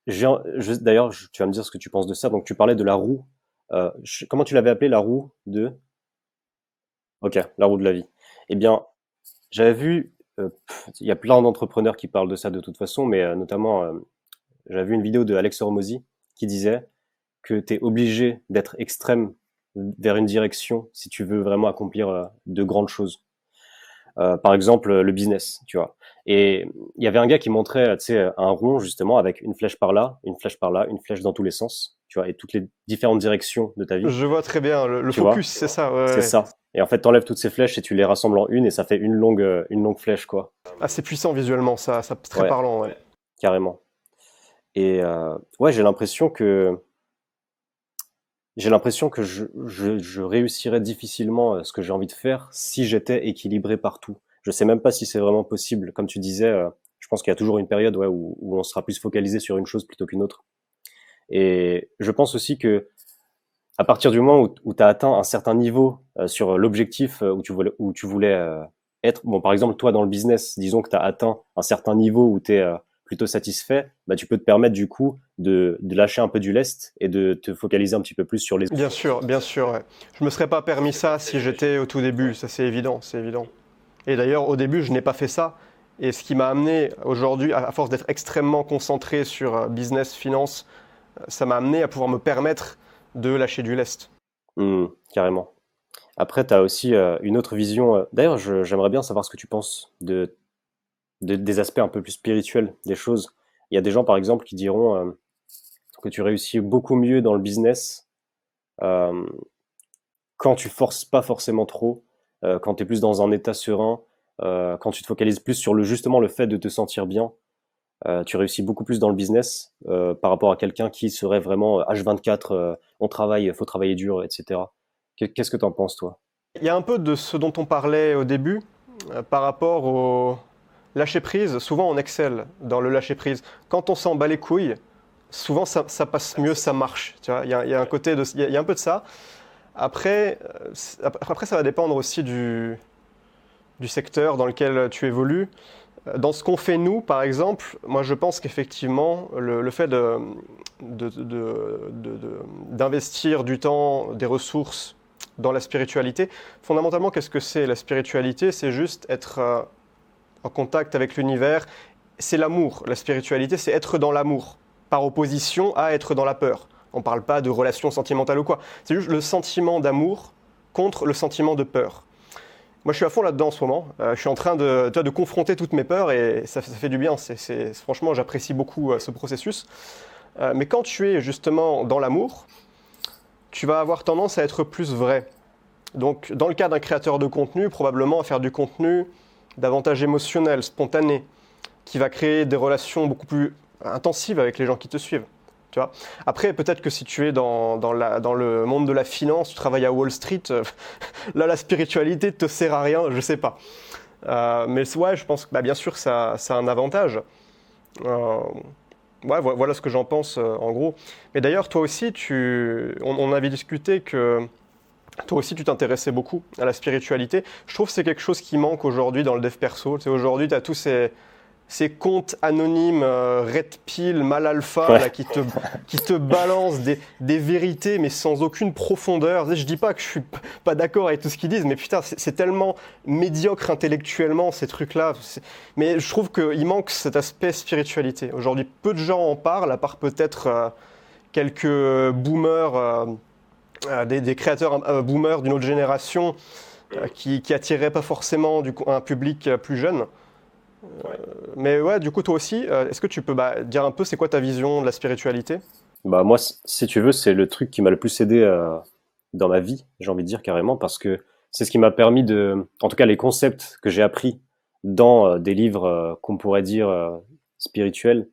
D'ailleurs, tu vas me dire ce que tu penses de ça. Donc, tu parlais de la roue. Comment tu l'avais appelé, la roue de... Ok, la roue de la vie. Eh bien, j'avais vu, il y a plein d'entrepreneurs qui parlent de ça de toute façon, mais notamment, j'avais vu une vidéo de Alex Hormozy qui disait que tu es obligé d'être extrême vers une direction si tu veux vraiment accomplir de grandes choses. Par exemple, le business, tu vois. Et il y avait un gars qui montrait, tu sais, un rond justement avec une flèche par là, une flèche par là, une flèche dans tous les sens, tu vois, et toutes les différentes directions de ta vie, Je vois très bien. Le tu vois. focus, c'est ça. Ouais, C'est ouais. ça. Et en fait, t'enlèves toutes ces flèches et tu les rassembles en une et ça fait une longue flèche, quoi. Ah, c'est puissant visuellement, ça c'est très Ouais, parlant. Ouais. carrément. Et ouais, j'ai l'impression que je réussirais difficilement ce que j'ai envie de faire si j'étais équilibré partout. Je sais même pas si c'est vraiment possible. Comme tu disais, je pense qu'il y a toujours une période ouais, où on sera plus focalisé sur une chose plutôt qu'une autre. Et je pense aussi que à partir du moment où tu as atteint un certain niveau sur l'objectif où tu voulais être, bon, par exemple, toi dans le business, disons que tu as atteint un certain niveau où tu es plutôt satisfait, bah, tu peux te permettre du coup de lâcher un peu du lest et de te focaliser un petit peu plus sur les... Bien sûr. Ouais. Je me serais pas permis ça si j'étais au tout début, ça c'est évident, c'est évident. Et d'ailleurs, au début, je n'ai pas fait ça. Et ce qui m'a amené aujourd'hui, à force d'être extrêmement concentré sur business, finance, ça m'a amené à pouvoir me permettre de lâcher du lest. Carrément. Après, tu as aussi une autre vision. D'ailleurs, j'aimerais bien savoir ce que tu penses des aspects un peu plus spirituels des choses. Il y a des gens, par exemple, qui diront que tu réussis beaucoup mieux dans le business euh, quand tu forces pas forcément trop, quand tu es plus dans un état serein, quand tu te focalises plus sur justement le fait de te sentir bien, tu réussis beaucoup plus dans le business par rapport à quelqu'un qui serait vraiment H24, on travaille, faut travailler dur, etc. Qu'est-ce que tu en penses, toi? Il y a un peu de ce dont on parlait au début par rapport au lâcher prise. Souvent, on excelle dans le lâcher prise. Quand on s'en bat les couilles, souvent ça passe mieux, ça marche. Tu vois, il y a un côté il y a un peu de ça. Après, après, ça va dépendre aussi du secteur dans lequel tu évolues. Dans ce qu'on fait nous, par exemple, moi je pense qu'effectivement, le fait d'investir du temps, des ressources dans la spiritualité, fondamentalement, qu'est-ce que c'est la spiritualité? C'est juste être en contact avec l'univers. C'est l'amour. La spiritualité, c'est être dans l'amour, par opposition à être dans la peur. On ne parle pas de relations sentimentales ou quoi. C'est juste le sentiment d'amour contre le sentiment de peur. Moi, je suis à fond là-dedans en ce moment. Je suis en train de confronter toutes mes peurs et ça fait du bien. Franchement, j'apprécie beaucoup ce processus. Mais quand tu es justement dans l'amour, tu vas avoir tendance à être plus vrai. Donc, dans le cas d'un créateur de contenu, probablement à faire du contenu davantage émotionnel, spontané, qui va créer des relations beaucoup plus intensives avec les gens qui te suivent. Tu vois. Après, peut-être que si tu es dans le monde de la finance, tu travailles à Wall Street, là, la spiritualité ne te sert à rien, je ne sais pas. Mais ouais, je pense que bah, bien sûr, ça a un avantage. Ouais, voilà ce que j'en pense en gros. Mais d'ailleurs, toi aussi, on avait discuté que toi aussi, tu t'intéressais beaucoup à la spiritualité. Je trouve que c'est quelque chose qui manque aujourd'hui dans le dev perso. Tu sais, aujourd'hui, tu as tous ces comptes anonymes, red pill, mal alpha, Ouais. là, qui te balancent des vérités, mais sans aucune profondeur. Tu sais, je dis pas que je suis pas d'accord avec tout ce qu'ils disent, mais putain, c'est tellement médiocre intellectuellement, ces trucs-là. Mais je trouve qu'il manque cet aspect spiritualité. Aujourd'hui, peu de gens en parlent, à part peut-être quelques boomers, des créateurs boomers d'une autre génération qui attiraient pas forcément un public plus jeune. Mais ouais, du coup, toi aussi, est-ce que tu peux dire un peu c'est quoi ta vision de la spiritualité? Bah moi, si tu veux, c'est le truc qui m'a le plus aidé dans ma vie, j'ai envie de dire carrément, parce que c'est ce qui m'a permis en tout cas, les concepts que j'ai appris dans des livres qu'on pourrait dire spirituels,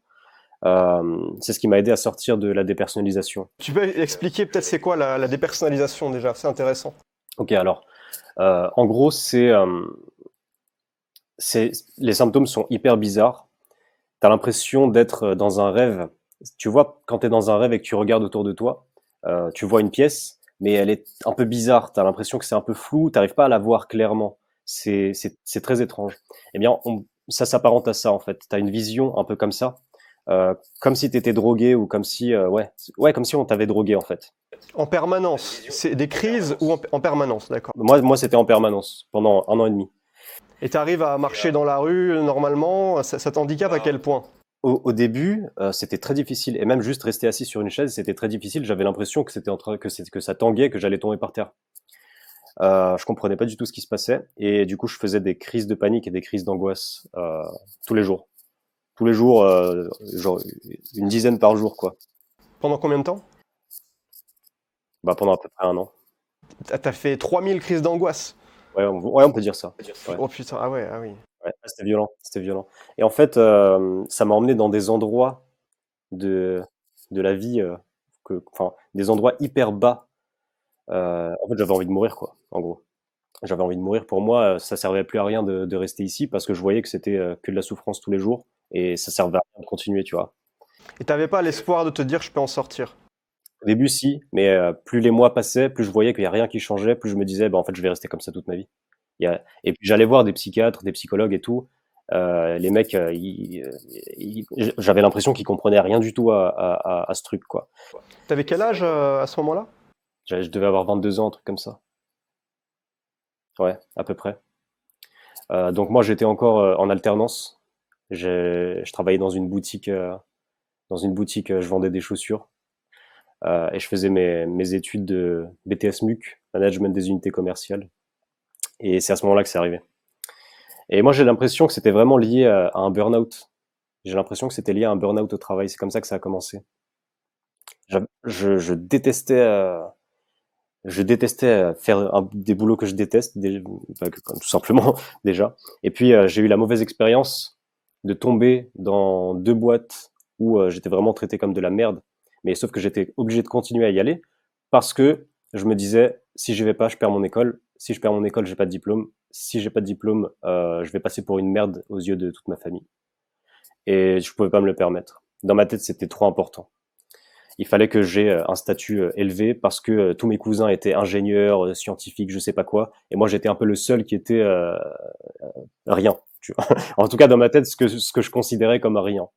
c'est ce qui m'a aidé à sortir de la dépersonnalisation. Tu peux expliquer peut-être c'est quoi la dépersonnalisation déjà? C'est intéressant. Ok, alors, en gros, les symptômes sont hyper bizarres. T'as l'impression d'être dans un rêve. Tu vois, quand t'es dans un rêve et que tu regardes autour de toi, tu vois une pièce, mais elle est un peu bizarre. T'as l'impression que c'est un peu flou, t'arrives pas à la voir clairement. C'est très étrange. Eh bien, ça s'apparente à ça en fait. T'as une vision un peu comme ça, comme si t'étais drogué ou comme si, ouais, comme si on t'avait drogué en fait. En permanence, c'est des crises ou en permanence, d'accord. Moi, c'était en permanence pendant 1 an et demi. Et tu arrives à marcher dans la rue normalement, ça t'handicape à quel point? Au début, c'était très difficile et même juste rester assis sur une chaise, c'était très difficile. J'avais l'impression que c'était en train que ça tanguait, que j'allais tomber par terre. Je comprenais pas du tout ce qui se passait et du coup, je faisais des crises de panique et des crises d'angoisse tous les jours. Tous les jours, genre une dizaine par jour, quoi. Pendant combien de temps? Bah, pendant à peu près 1 an. T'as fait 3000 crises d'angoisse. Ouais, on peut dire ça. Ouais, Oh putain, ah ouais, ah oui. ouais, c'était violent, c'était violent. Et en fait, ça m'a emmené dans des endroits de de la vie, enfin, des endroits hyper bas. En fait, j'avais envie de mourir, quoi, en gros. J'avais envie de mourir. Pour moi, ça servait plus à rien de rester ici parce que je voyais que c'était que de la souffrance tous les jours et ça servait à rien de continuer, tu vois. Et t'avais pas l'espoir de te dire je peux en sortir? Au début, si, mais plus les mois passaient, plus je voyais qu'il y a rien qui changeait, plus je me disais, bah, en fait, je vais rester comme ça toute ma vie. Et puis j'allais voir des psychiatres, des psychologues et tout. Les mecs, j'avais l'impression qu'ils comprenaient rien du tout à ce truc, quoi. T'avais quel âge à ce moment-là? Je devais avoir 22 ans, un truc comme ça. Ouais, à peu près. Donc moi, j'étais encore en alternance. Je travaillais dans une boutique, je vendais des chaussures et je faisais mes études de BTS MUC, management des unités commerciales. Et c'est à ce moment-là que c'est arrivé. Et moi, j'ai l'impression que c'était vraiment lié à un burn-out. J'ai l'impression que c'était lié à un burn-out au travail. C'est comme ça que ça a commencé. Je détestais, faire des boulots que je déteste, enfin, tout simplement déjà. Et puis j'ai eu la mauvaise expérience de tomber dans 2 boîtes où j'étais vraiment traité comme de la merde. Mais sauf que j'étais obligé de continuer à y aller parce que je me disais si je vais pas, je perds mon école. Si je perds mon école, j'ai pas de diplôme. Si j'ai pas de diplôme, je vais passer pour une merde aux yeux de toute ma famille. Et je pouvais pas me le permettre. Dans ma tête, c'était trop important. Il fallait que j'ai un statut élevé parce que tous mes cousins étaient ingénieurs, scientifiques, je sais pas quoi, et moi j'étais un peu le seul qui était rien. Tu vois. En tout cas dans ma tête, ce que je considérais comme rien.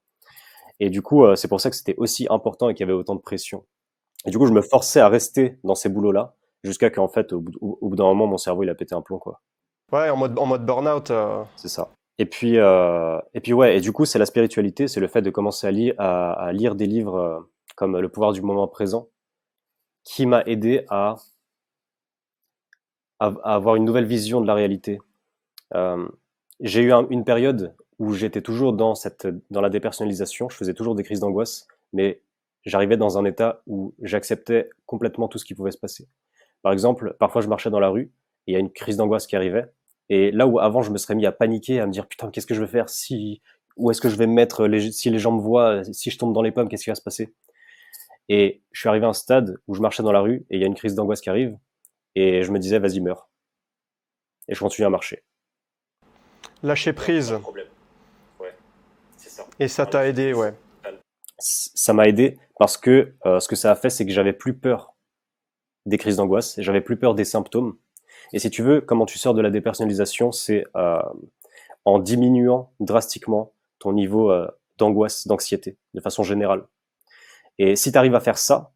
Et du coup, c'est pour ça que c'était aussi important et qu'il y avait autant de pression. Et du coup, je me forçais à rester dans ces boulots-là jusqu'à qu'en fait, au bout d'un moment, mon cerveau il a pété un plomb, quoi. Ouais, en mode burn-out. C'est ça. Et puis ouais, et du coup, c'est la spiritualité, c'est le fait de commencer à lire des livres comme Le pouvoir du moment présent, qui m'a aidé à avoir une nouvelle vision de la réalité. Euh, j'ai eu une période où j'étais toujours dans la dépersonnalisation, je faisais toujours des crises d'angoisse, mais j'arrivais dans un état où j'acceptais complètement tout ce qui pouvait se passer. Par exemple, parfois je marchais dans la rue et il y a une crise d'angoisse qui arrivait, et là où avant je me serais mis à paniquer, à me dire putain qu'est-ce que je vais faire si où est-ce que je vais me mettre si les gens me voient, si je tombe dans les pommes, qu'est-ce qui va se passer? Et je suis arrivé à un stade où je marchais dans la rue et il y a une crise d'angoisse qui arrive et je me disais vas-y meurs et je continue à marcher. Lâcher prise. Problème. Ouais, c'est ça. Et ça t'a aidé, ouais. Ça m'a aidé parce que ce que ça a fait, c'est que j'avais plus peur des crises d'angoisse, j'avais plus peur des symptômes. Et si tu veux, comment tu sors de la dépersonnalisation, c'est en diminuant drastiquement ton niveau d'angoisse, d'anxiété, de façon générale. Et si tu arrives à faire ça,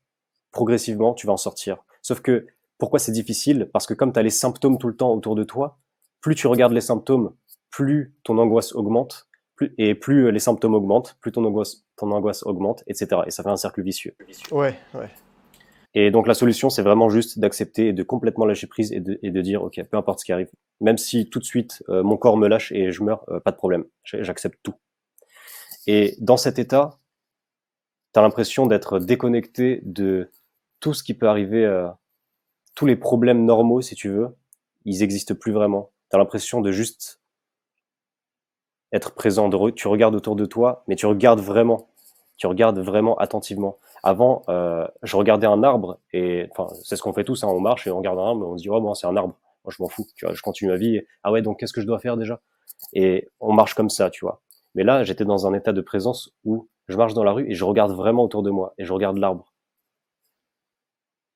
progressivement, tu vas en sortir. Sauf que pourquoi c'est difficile? Parce que comme tu as les symptômes tout le temps autour de toi, plus tu regardes les symptômes, plus ton angoisse augmente, et plus les symptômes augmentent, plus ton angoisse augmente, etc. Et ça fait un cercle vicieux. Ouais, ouais. Et donc la solution, c'est vraiment juste d'accepter et de complètement lâcher prise et de dire, ok, peu importe ce qui arrive, même si tout de suite mon corps me lâche et je meurs, pas de problème, j'accepte tout. Et dans cet état, t'as l'impression d'être déconnecté de tout ce qui peut arriver, tous les problèmes normaux, si tu veux, ils existent plus vraiment. T'as l'impression de juste être présent, tu regardes autour de toi, mais tu regardes vraiment attentivement. Avant, je regardais un arbre et enfin, c'est ce qu'on fait tous, hein, on marche et on regarde un arbre, et on se dit oh bon c'est un arbre, moi je m'en fous, tu vois, je continue ma vie. Ah ouais donc qu'est-ce que je dois faire déjà? Et on marche comme ça, tu vois. Mais là, j'étais dans un état de présence où je marche dans la rue et je regarde vraiment autour de moi et je regarde l'arbre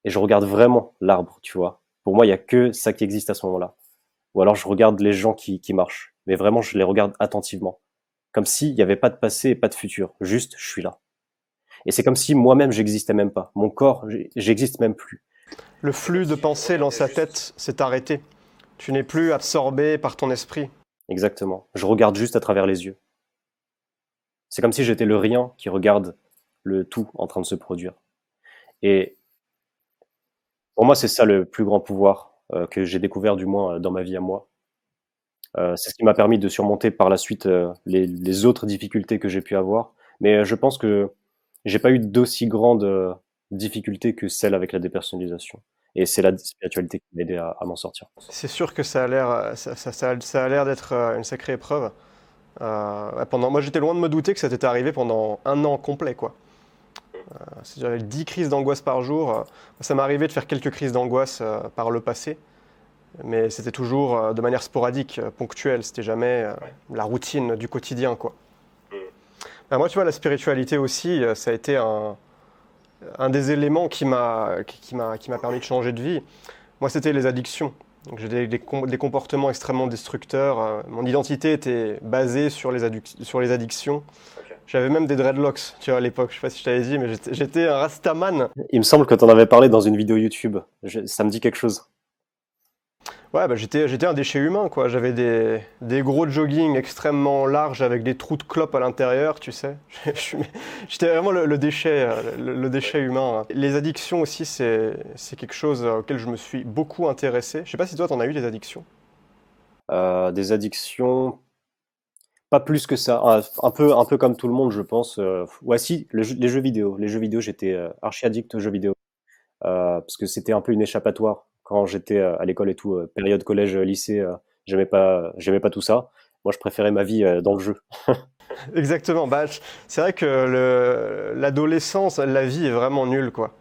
et je regarde vraiment l'arbre, tu vois. Pour moi, il y a que ça qui existe à ce moment-là. Ou alors je regarde les gens qui marchent, mais vraiment je les regarde attentivement, comme s'il n'y avait pas de passé et pas de futur, juste je suis là. Et c'est comme si moi-même j'existais même pas, mon corps j'existe même plus. Le flux de pensée dans sa tête s'est arrêté. Tu n'es plus absorbé par ton esprit. Exactement, je regarde juste à travers les yeux. C'est comme si j'étais le rien qui regarde le tout en train de se produire. Et pour moi c'est ça le plus grand pouvoir que j'ai découvert du moins dans ma vie à moi. C'est ce qui m'a permis de surmonter par la suite les autres difficultés que j'ai pu avoir. Mais je pense que j'ai pas eu d'aussi grandes difficultés que celle avec la dépersonnalisation. Et c'est la spiritualité qui m'a aidé à m'en sortir. C'est sûr que ça a l'air, ça a l'air d'être une sacrée épreuve. Moi, j'étais loin de me douter que ça t'était arrivé pendant un an complet, quoi. J'avais 10 crises d'angoisse par jour. Ça m'est arrivé de faire quelques crises d'angoisse par le passé, mais c'était toujours de manière sporadique, ponctuelle. C'était jamais la routine du quotidien, quoi. Moi, tu vois, la spiritualité aussi, ça a été un des éléments qui m'a permis de changer de vie. Moi, c'était les addictions. Donc, j'ai des comportements extrêmement destructeurs. Mon identité était basée sur les addictions. Okay. J'avais même des dreadlocks, tu vois, à l'époque. Je sais pas si je t'avais dit, mais j'étais un rastaman. Il me semble que tu en avais parlé dans une vidéo YouTube. Ça me dit quelque chose. Ouais, j'étais un déchet humain, quoi. J'avais des gros jogging extrêmement larges avec des trous de clope à l'intérieur, tu sais. J'étais vraiment le déchet humain. Les addictions aussi, c'est quelque chose auquel je me suis beaucoup intéressé. Je sais pas si toi, t'en as eu des addictions. Des addictions, pas plus que ça. Un peu comme tout le monde, je pense. Ouais, si, les jeux vidéo. Les jeux vidéo, j'étais archi addict aux jeux vidéo. Parce que c'était un peu une échappatoire quand j'étais à l'école et tout, période collège, lycée, j'aimais pas tout ça. Moi, je préférais ma vie dans le jeu. Exactement. C'est vrai que l'adolescence, la vie est vraiment nulle, quoi.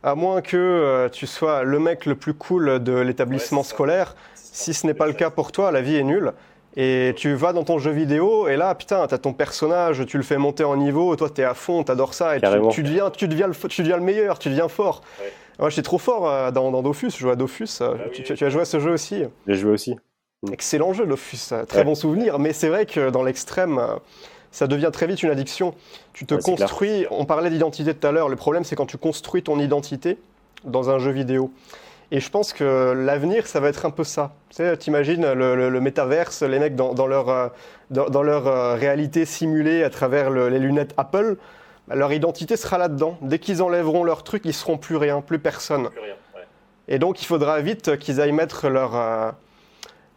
À moins que tu sois le mec le plus cool de l'établissement scolaire, si ce n'est pas le cas pour toi, la vie est nulle. Et tu vas dans ton jeu vidéo, et là, putain, t'as ton personnage, tu le fais monter en niveau, toi t'es à fond, t'adores ça, et tu deviens le meilleur, tu deviens fort. Ouais. Moi, j'étais trop fort dans Dofus, je jouais à Dofus. Tu as joué à ce jeu aussi? J'ai joué aussi. Excellent jeu, Dofus, très bon souvenir. Mais c'est vrai que dans l'extrême, ça devient très vite une addiction. Tu te construis, on parlait d'identité tout à l'heure, le problème c'est quand tu construis ton identité dans un jeu vidéo. Et je pense que l'avenir, ça va être un peu ça. Tu sais, t'imagines le métaverse, les mecs dans leur réalité simulée à travers les lunettes Apple, leur identité sera là-dedans. Dès qu'ils enlèveront leur truc, ils seront plus rien, plus personne. Plus rien, ouais. Et donc, il faudra vite qu'ils aillent mettre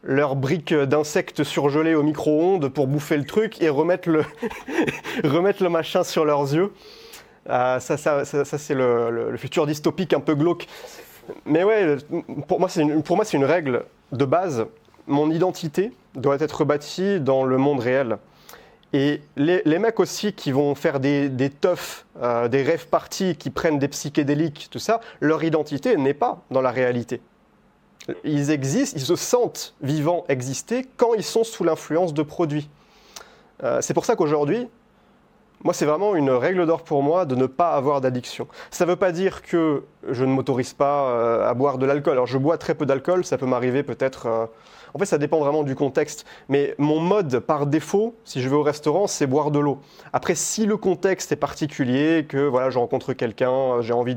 leur brique d'insectes surgelés au micro-ondes pour bouffer le truc et remettre le machin sur leurs yeux. Ça c'est le futur dystopique un peu glauque. Mais ouais, pour moi, c'est une règle de base. Mon identité doit être bâtie dans le monde réel. Et les mecs aussi qui vont faire des teufs, des rave parties, qui prennent des psychédéliques, tout ça, leur identité n'est pas dans la réalité. Ils existent, ils se sentent vivants exister quand ils sont sous l'influence de produits. C'est pour ça qu'aujourd'hui, moi, c'est vraiment une règle d'or pour moi de ne pas avoir d'addiction. Ça ne veut pas dire que je ne m'autorise pas à boire de l'alcool. Alors, je bois très peu d'alcool, ça peut m'arriver peut-être... En fait, ça dépend vraiment du contexte. Mais mon mode, par défaut, si je vais au restaurant, c'est boire de l'eau. Après, si le contexte est particulier, que voilà, je rencontre quelqu'un, j'ai envie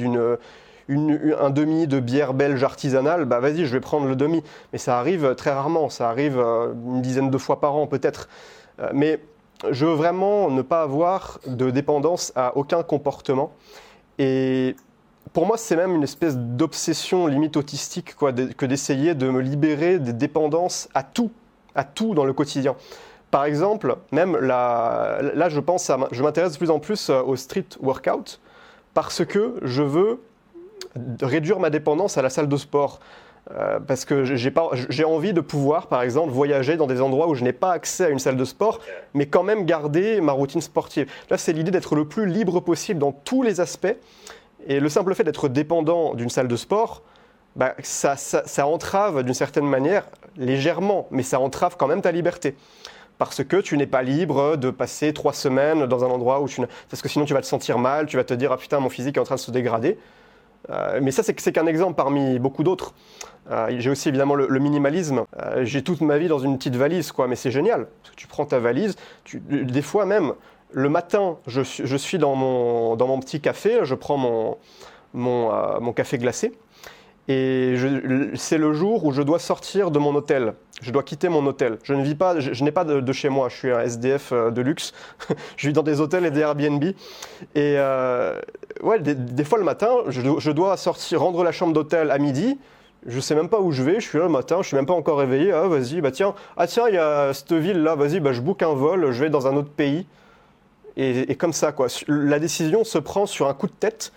un demi de bière belge artisanale, bah vas-y, je vais prendre le demi. Mais ça arrive très rarement, ça arrive une dizaine de fois par an peut-être. Mais je veux vraiment ne pas avoir de dépendance à aucun comportement. Et pour moi, c'est même une espèce d'obsession limite autistique, quoi, que d'essayer de me libérer des dépendances à tout dans le quotidien. Par exemple, même là, je m'intéresse de plus en plus au street workout parce que je veux réduire ma dépendance à la salle de sport. Parce que j'ai envie de pouvoir, par exemple, voyager dans des endroits où je n'ai pas accès à une salle de sport, mais quand même garder ma routine sportive. Là, c'est l'idée d'être le plus libre possible dans tous les aspects. Et le simple fait d'être dépendant d'une salle de sport, bah, ça entrave d'une certaine manière, légèrement, mais ça entrave quand même ta liberté. Parce que tu n'es pas libre de passer 3 semaines dans un endroit où parce que sinon tu vas te sentir mal, tu vas te dire « Ah putain, mon physique est en train de se dégrader ». Mais ça, c'est qu'un exemple parmi beaucoup d'autres. J'ai aussi évidemment le minimalisme. J'ai toute ma vie dans une petite valise, quoi, mais c'est génial. Parce que tu prends ta valise, des fois même, le matin, je suis dans mon petit café, je prends mon café glacé, et c'est le jour où je dois sortir de mon hôtel. Je dois quitter mon hôtel. Je ne vis pas, je n'ai pas de chez moi. Je suis un SDF de luxe. Je vis dans des hôtels et des Airbnb. Et ouais, des fois le matin, je dois sortir, rendre la chambre d'hôtel à midi. Je sais même pas où je vais. Je suis là le matin. Je suis même pas encore réveillé. Ah vas-y, bah tiens, il y a cette ville là. Vas-y, bah je book un vol. Je vais dans un autre pays. Et comme ça, quoi. La décision se prend sur un coup de tête.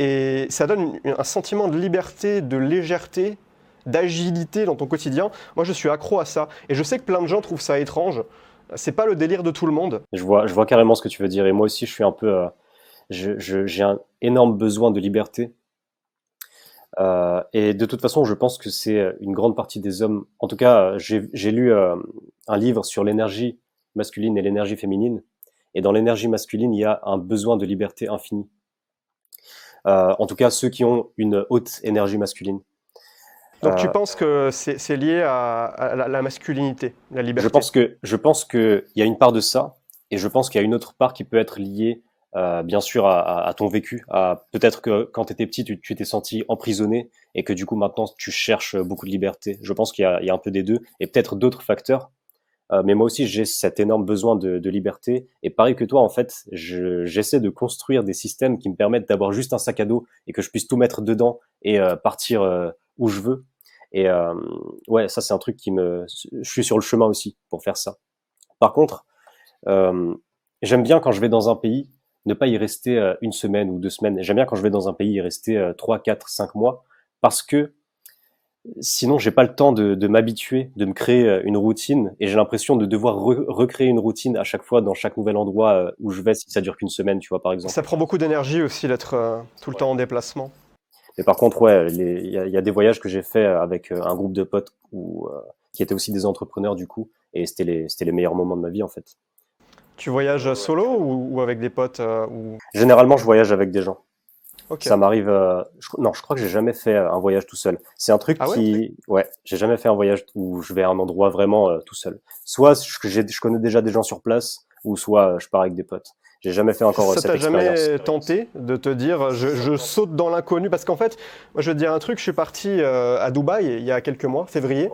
Et ça donne un sentiment de liberté, de légèreté, d'agilité dans ton quotidien. Moi, je suis accro à ça. Et je sais que plein de gens trouvent ça étrange. C'est pas le délire de tout le monde. Je vois carrément ce que tu veux dire. Et moi aussi, je suis un peu, j'ai un énorme besoin de liberté. Et de toute façon, je pense que c'est une grande partie des hommes. En tout cas, j'ai lu un livre sur l'énergie masculine et l'énergie féminine. Et dans l'énergie masculine, il y a un besoin de liberté infinie. En tout cas, ceux qui ont une haute énergie masculine. Donc tu penses que c'est lié à la masculinité, la liberté? Je pense que il y a une part de ça, et je pense qu'il y a une autre part qui peut être liée, bien sûr, à ton vécu. Peut-être que quand tu étais petit, tu t'es senti emprisonné, et que du coup maintenant tu cherches beaucoup de liberté. Je pense qu'il y a un peu des deux, et peut-être d'autres facteurs. Mais moi aussi, j'ai cet énorme besoin de liberté. Et pareil que toi, en fait, j'essaie de construire des systèmes qui me permettent d'avoir juste un sac à dos et que je puisse tout mettre dedans et partir où je veux. Et ouais, ça, c'est un truc je suis sur le chemin aussi pour faire ça. Par contre, euh, j'aime bien quand je vais dans un pays, ne pas y rester une semaine ou 2 semaines. J'aime bien quand je vais dans un pays y rester 3, 4, 5 mois parce que sinon, j'ai pas le temps de m'habituer, de me créer une routine, et j'ai l'impression de devoir recréer une routine à chaque fois dans chaque nouvel endroit où je vais, si ça dure qu'une semaine, tu vois, par exemple. Ça prend beaucoup d'énergie aussi d'être tout le temps en déplacement. Mais par contre, ouais, il y a des voyages que j'ai fait avec un groupe de potes qui étaient aussi des entrepreneurs du coup, et c'était les meilleurs moments de ma vie en fait. Tu voyages solo ou avec des potes Généralement, je voyage avec des gens. Ok. Ça m'arrive. Non, je crois que j'ai jamais fait un voyage tout seul. C'est un truc Ah ouais? ouais, j'ai jamais fait un voyage où je vais à un endroit vraiment tout seul. Soit je connais déjà des gens sur place, ou soit je pars avec des potes. J'ai jamais fait encore Ça cette t'a expérience. jamais tenté de te dire je saute dans l'inconnu? Parce qu'en fait, moi je vais te dire un truc, je suis parti à Dubaï il y a quelques mois, février,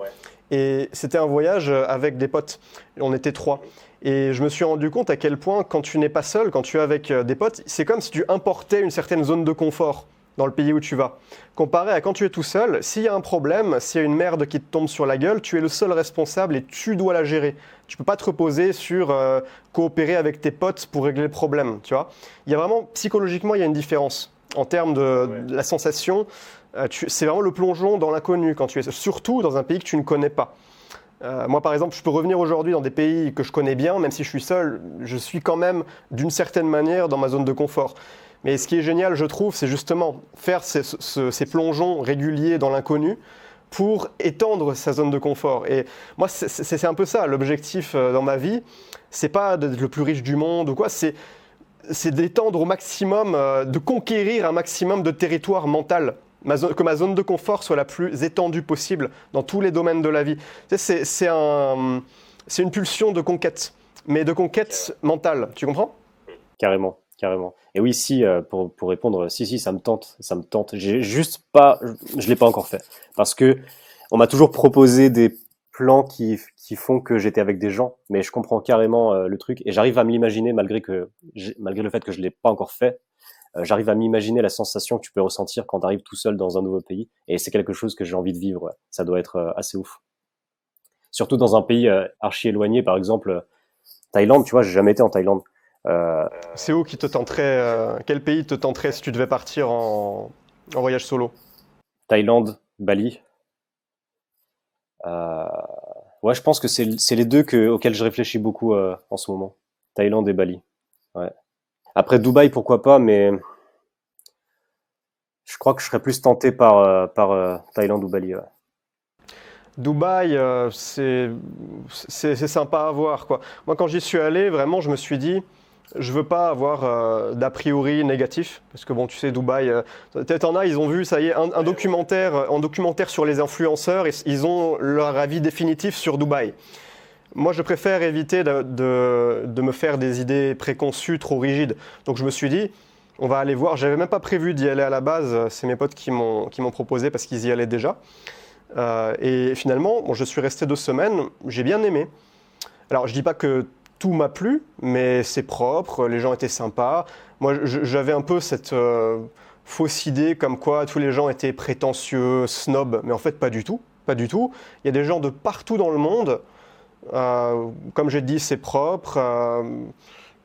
et c'était un voyage avec des potes. On était 3. Et je me suis rendu compte à quel point, quand tu n'es pas seul, quand tu es avec des potes, c'est comme si tu importais une certaine zone de confort dans le pays où tu vas. Comparé à quand tu es tout seul, s'il y a un problème, s'il y a une merde qui te tombe sur la gueule, tu es le seul responsable et tu dois la gérer. Tu peux pas te reposer sur coopérer avec tes potes pour régler le problème, tu vois. Il y a vraiment, psychologiquement, il y a une différence. En termes de la sensation, c'est vraiment le plongeon dans l'inconnu quand tu es surtout dans un pays que tu ne connais pas. Moi, par exemple, je peux revenir aujourd'hui dans des pays que je connais bien, même si je suis seul, je suis quand même d'une certaine manière dans ma zone de confort. Mais ce qui est génial, je trouve, c'est justement faire ces plongeons réguliers dans l'inconnu pour étendre sa zone de confort. Et moi, c'est un peu ça, l'objectif dans ma vie. C'est pas d'être le plus riche du monde ou quoi, c'est d'étendre au maximum, de conquérir un maximum de territoire mental. Que ma zone de confort soit la plus étendue possible dans tous les domaines de la vie. C'est une pulsion de conquête, mais de conquête mentale, tu comprends? Carrément, carrément. Et oui, si pour répondre, si, ça me tente, ça me tente. J'ai juste pas, je l'ai pas encore fait parce que on m'a toujours proposé des plans qui font que j'étais avec des gens, mais je comprends carrément le truc et j'arrive à me l'imaginer malgré le fait que je l'ai pas encore fait. J'arrive à m'imaginer la sensation que tu peux ressentir quand tu arrives tout seul dans un nouveau pays. Et c'est quelque chose que j'ai envie de vivre. Ouais. Ça doit être assez ouf. Surtout dans un pays archi éloigné, par exemple Thaïlande. Tu vois, j'ai jamais été en Thaïlande. Euh, C'est où qui te tenterait, quel pays te tenterait si tu devais partir en voyage solo? Thaïlande, Bali. Euh, ouais, je pense que c'est les deux auxquels je réfléchis beaucoup en ce moment. Thaïlande et Bali. Ouais. Après Dubaï, pourquoi pas, mais je crois que je serais plus tenté par Thaïlande ou Bali. Ouais. Dubaï, c'est sympa à voir, quoi. Moi, quand j'y suis allé, vraiment, je me suis dit, je veux pas avoir d'a priori négatif, parce que bon, tu sais, Dubaï, peut-être en a, ils ont vu, ça y est, un documentaire sur les influenceurs, et ils ont leur avis définitif sur Dubaï. Moi, je préfère éviter de me faire des idées préconçues trop rigides. Donc, je me suis dit, on va aller voir. J'avais même pas prévu d'y aller à la base. C'est mes potes qui m'ont proposé parce qu'ils y allaient déjà. Et finalement, bon, je suis resté 2 semaines. J'ai bien aimé. Alors, je dis pas que tout m'a plu, mais c'est propre. Les gens étaient sympas. Moi, j'avais un peu cette fausse idée comme quoi tous les gens étaient prétentieux, snobs. Mais en fait, pas du tout. Pas du tout. Il y a des gens de partout dans le monde. Comme j'ai dit, c'est propre.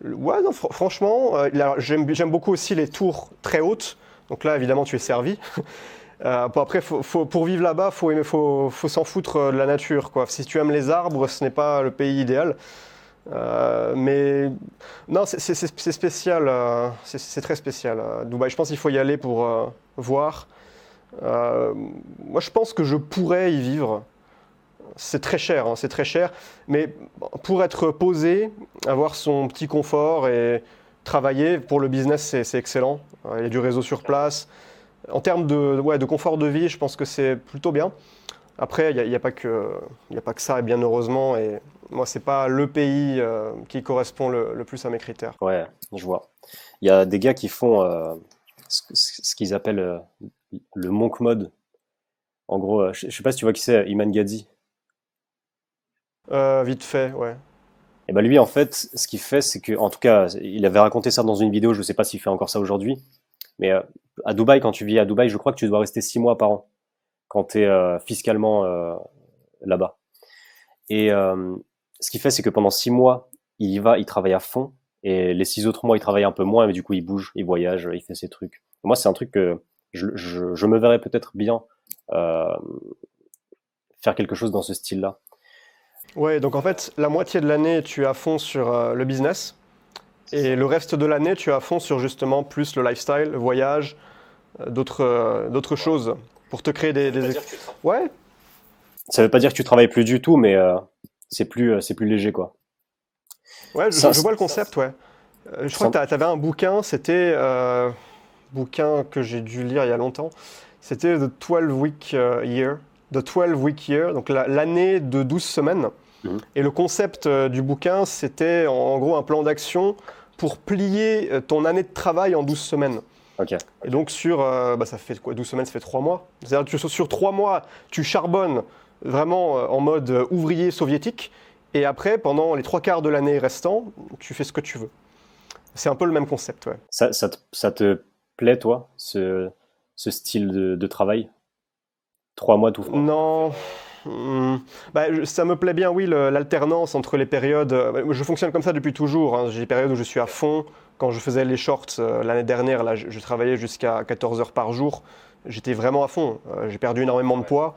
Ouais, non, franchement, j'aime beaucoup aussi les tours très hautes. Donc là, évidemment, tu es servi. Bon, après, pour vivre là-bas, faut s'en foutre de la nature, quoi. Si tu aimes les arbres, ce n'est pas le pays idéal. Mais non, c'est spécial. C'est très spécial. Dubaï, je pense qu'il faut y aller pour voir. Moi, je pense que je pourrais y vivre. C'est très cher, hein, c'est très cher. Mais pour être posé, avoir son petit confort et travailler, pour le business, c'est excellent. Il y a du réseau sur place. En termes de confort de vie, je pense que c'est plutôt bien. Après, il y a pas que ça, et bien heureusement. Et moi, c'est pas le pays qui correspond le plus à mes critères. Ouais, je vois. Il y a des gars qui font ce qu'ils appellent le monk mode. En gros, je sais pas si tu vois qui c'est, Iman Gadzhi. Vite fait, ouais. Et ben lui, en fait, ce qu'il fait, c'est que, en tout cas, il avait raconté ça dans une vidéo. Je sais pas s'il fait encore ça aujourd'hui, mais à Dubaï, quand tu vis à Dubaï, je crois que tu dois rester 6 mois par an quand tu es fiscalement là-bas. Et ce qu'il fait, c'est que pendant 6 mois, il y va, il travaille à fond, et les 6 autres mois, il travaille un peu moins, mais du coup, il bouge, il voyage, il fait ses trucs. Moi, c'est un truc que je me verrais peut-être bien euh, faire quelque chose dans ce style-là. Ouais, donc en fait, la moitié de l'année, tu es à fond sur le business. Et le reste de l'année, tu es à fond sur justement plus le lifestyle, le voyage, d'autres choses pour te créer Ouais, Ça veut pas dire que tu travailles plus du tout, mais c'est plus léger, quoi. ouais, Ça, je vois le concept, ouais. Je crois ça- que tu avais un bouquin, c'était bouquin que j'ai dû lire il y a longtemps. C'était The 12 Week Year. The 12 Week Year, donc l'année de 12 semaines. Mhm. Et le concept du bouquin, c'était en gros un plan d'action pour plier ton année de travail en 12 semaines. Ok. Et donc ça fait quoi, 12 semaines, ça fait 3 mois. C'est-à-dire que sur 3 mois, tu charbonnes vraiment en mode ouvrier soviétique. Et après, pendant les 3 quarts de l'année restant, tu fais ce que tu veux. C'est un peu le même concept, ouais. Ça te plaît, toi, ce style de travail? 3 mois tout. Non, ça me plaît bien, oui, l'alternance entre les périodes. Je fonctionne comme ça depuis toujours, hein. J'ai des périodes où je suis à fond. Quand je faisais les shorts l'année dernière, là, je travaillais jusqu'à 14 heures par jour. J'étais vraiment à fond. J'ai perdu énormément de poids.